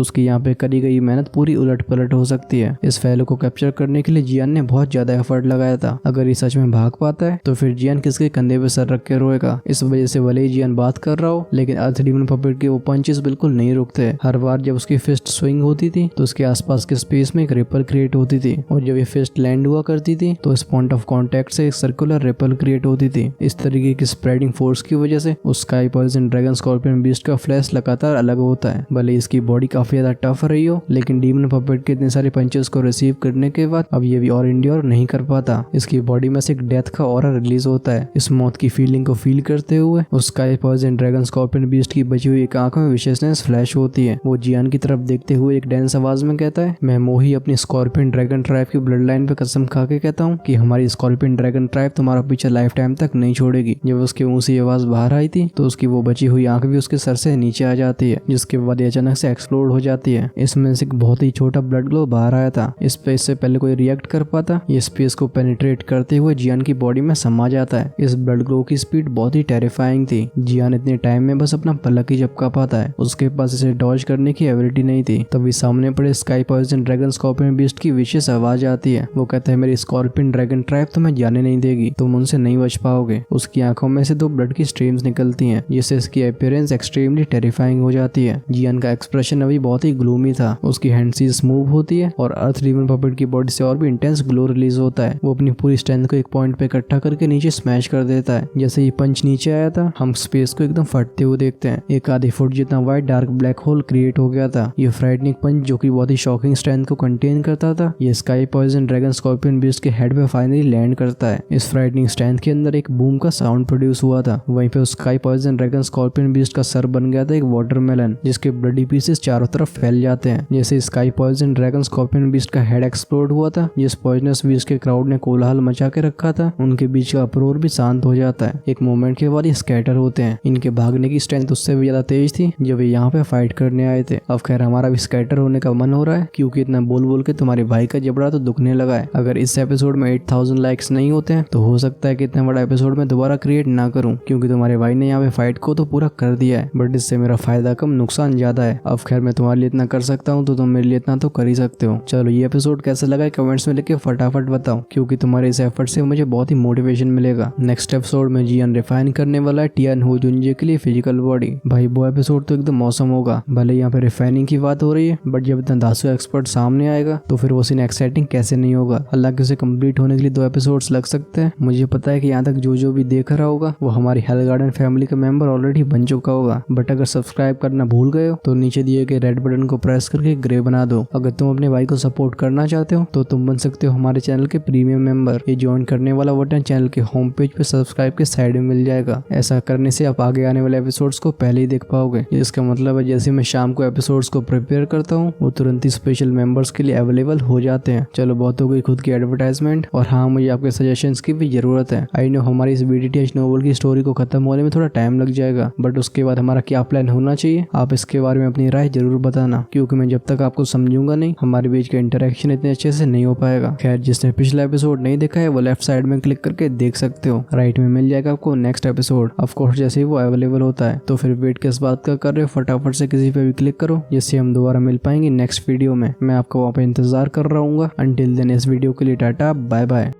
उसकी यहाँ पे करी गई मेहनत पूरी उलट पलट हो सकती है। इस फैलो को कैप्चर करने के लिए जियान ने बहुत ज्यादा एफर्ट लगाया था। अगर ये सच में भाग पाता है तो फिर जियान किसके कंधे पे सर रख के रोएगा। इस वजह से भले ही जियान बात कर रहा हो, लेकिन अर्थ डीमन पपेट के वो पंचेस बिल्कुल नहीं रुकते। हर बार जब उसकी फिस्ट स्विंग होती थी तो उसके आसपास के स्पेस में एक रिपल क्रिएट होती थी, और जब ये फिस्ट लैंड हुआ करती थी तो इस पॉइंट ऑफ कांटेक्ट से एक सर्कुलर रिपल क्रिएट होती थी। इस तरीके की स्प्रेडिंग फोर्स की वजह से उस sky poison dragon scorpion beast का फ्लैश लगातार अलग होता है। भले इसकी बॉडी काफी ज्यादा टफ रही हो, लेकिन डीमन पपेट के इतने सारे पंचेस को रिसीव करने के बाद अब ये भी और इंड्योर नहीं कर पाता। इसकी बॉडी में से एक डेथ का ऑरा रिलीज होता है। इस मौत की फीलिंग को फील करते हुए उस sky poison dragon scorpion beast की बची हुई एक आंखों में विशेषनेस फ्लैश होती है। वो जियान की तरफ देखते हुए एक डेंस आवाज में कहता है, मैं मोही अपनी स्कॉर्पियन ड्रैगन ट्राइब की ब्लड लाइन पे कसम खा के कहता हूँ कि हमारी स्कॉर्पियन ड्रैगन ट्राइब तुम्हारा पीछे लाइफ टाइम तक नहीं छोड़ेगी। जब उसके मुंह से आवाज बाहर आई थी तो उसकी वो बची हुई आंख भी उसके सर से नीचे आ जाती है, जिसके बाद अचानक से एक्सप्लोड हो जाती है। इसमें से एक बहुत ही छोटा ब्लड ग्लो बाहर आया था। इस स्पेस से पहले कोई रिएक्ट कर पाता, ये स्पेस को पेनिट्रेट करते हुए जियान की बॉडी में समा जाता है। इस ब्लड ग्लो की स्पीड बहुत ही टेरिफाइंग थी। जियान इतने टाइम में बस अपना पलक ही झपका पाता है, उसके पास इसे डॉज करने की एबिलिटी नहीं थी। तभी सामने पड़े sky poison dragon scorpion beast की विशेष आवाज आती है। वो कहता है मेरी स्कॉर्पियन ड्रैगन ट्राइब तुम्हें जाने नहीं देगी, तुम उनसे नहीं बच पाओगे। उसकी आंखों में से दो ब्लड की स्ट्रीम्स निकलती हैं, जिससे इसकी अपीयरेंस एक्सट्रीमली टेरिफाइंग हो जाती है। जियान का एक्सप्रेशन अभी बहुत ही ग्लूमी था। उसकी हैंडसीज मूव होती है और अर्थ डीमन पपेट की बॉडी से और भी इंटेंस ग्लो रिलीज होता है। वो अपनी पूरी स्ट्रेंथ को एक पॉइंट पे इकट्ठा करके नीचे स्मैश कर देता है। जैसे ये पंच नीचे आया था, हम स्पेस को एकदम फटते हुए देखते हैं। एक आधी फुट जितना wide dark black hole create हो गया था। ये फ्राइटनिंग पंच जो कि बहुत ही शॉकिंग स्ट्रेंथ को कंटेन करता था, ये sky poison dragon scorpion beast के हेड पे फाइनली लैंड करता है। इस फ्राइटनिंग स्ट्रेंथ के अंदर एक बूम का साउंड प्रोड्यूस हुआ था। वहीं पे उस sky poison dragon scorpion beast का सर बन गया था एक वाटरमेलन, जिसके ब्लडी पीसेस चारों तरफ फैल जाते हैं। जैसे sky poison dragon scorpion beast का हेड एक्सप्लोड हुआ था, जिस पॉइजनस बीस्ट के क्राउड ने कोलाहल मचा के रखा था, उनके बीच का अप्रोर भी शांत हो जाता है। एक मोमेंट के बाद ये स्कैटर होते हैं। इनके भागने की स्ट्रेंथ उससे भी ज्यादा तेज थी जब ये यहाँ पे फाइट करने आए थे। अब खैर हमारा भी स्कैटर होने का मन हो रहा है, क्योंकि इतना बोल बोल के तुम्हारे भाई का जबड़ा तो दुखने लगा है। अगर इस एपिसोड में 8000 लाइक्स नहीं होते हैं तो हो सकता है कि इतना बड़ा एपिसोड में दोबारा क्रिएट ना करूं, क्योंकि तुम्हारे भाई ने यहाँ पे फाइट को तो पूरा कर दिया है, बट इससे मेरा फायदा कम नुकसान ज्यादा है। अब खैर मैं तुम्हारे लिए इतना कर सकता हूँ तो तुम मेरे लिए इतना तो कर ही सकते हो। चलो ये एपिसोड कैसा लगा कमेंट्स में लिख के फटाफट बताओ, क्योंकि तुम्हारे इस एफर्ट से मुझे बहुत ही मोटिवेशन मिलेगा। नेक्स्ट एपिसोड में जियान रिफाइन करने वाला है टियान हो जुंजे के लिए फिजिकल बॉडी। भाई वो एपिसोड तो एकदम मौसम होगा। भले यहाँ पे रिफाइनिंग की बात हो रही है, बट जब इतना दासु एक्सपर्ट सामने आएगा तो फिर वो सीन एक्साइटिंग कैसे नहीं होगा। हालांकि उसे कंप्लीट होने के लिए 2 एपिसोड्स लग सकते हैं। मुझे पता है कि यहाँ तक जो भी देख रहा होगा वो हमारी हेल गार्डन फैमिली का मेंबर ऑलरेडी बन चुका होगा। बट अगर सब्सक्राइब करना भूल गए हो तो नीचे दिए गए रेड बटन को प्रेस करके ग्रे बना दो। अगर तुम अपने भाई को सपोर्ट करना चाहते हो तो तुम बन सकते हो हमारे चैनल के प्रीमियम मेंबर। ये ज्वाइन करने वाला बटन चैनल के होम पेज पे सब्सक्राइब के साइड में मिल जाएगा। ऐसा करने से आप आगे आने वाले एपिसोड्स को पहले ही देख पाओगे। इसका मतलब है जैसे मैं शाम को एपिसोड्स को प्रिपेयर करता हूँ वो तुरंत ही स्पेशल मेंबर्स के लिए अवेलेबल हो जाते हैं। चलो बहुत हो गई खुद की एडवर्टाइजमेंट, और हाँ मुझे आपके सजेशंस की भी जरूरत है। आई नो हमारी इस बीडीटीएच नोवेल की स्टोरी को खत्म होने में थोड़ा टाइम लग जाएगा, बट उसके बाद हमारा क्या प्लान होना चाहिए आप इसके बारे में अपनी राय जरूर बताना, क्योंकि मैं जब तक आपको समझूंगा नहीं हमारे बीच का इंटरेक्शन इतने अच्छे से नहीं हो पाएगा। खैर जिसने पिछला एपिसोड नहीं देखा है वो लेफ्ट साइड में क्लिक करके देख सकते हो। राइट में मिल जाएगा आपको नेक्स्ट एपिसोड, ऑफ कोर्स जैसे ही वो अवेलेबल होता है। तो फिर वेट किस बात का कर रहे हो, फटाफट से किसी पे भी क्लिक करो जिससे हम दोबारा मिल पाएंगे नेक्स्ट वीडियो में। मैं आपको वहाँ पे इंतजार कर रहा हूँ। अंटिल देन इस वीडियो के लिए टाटा बाय बाय।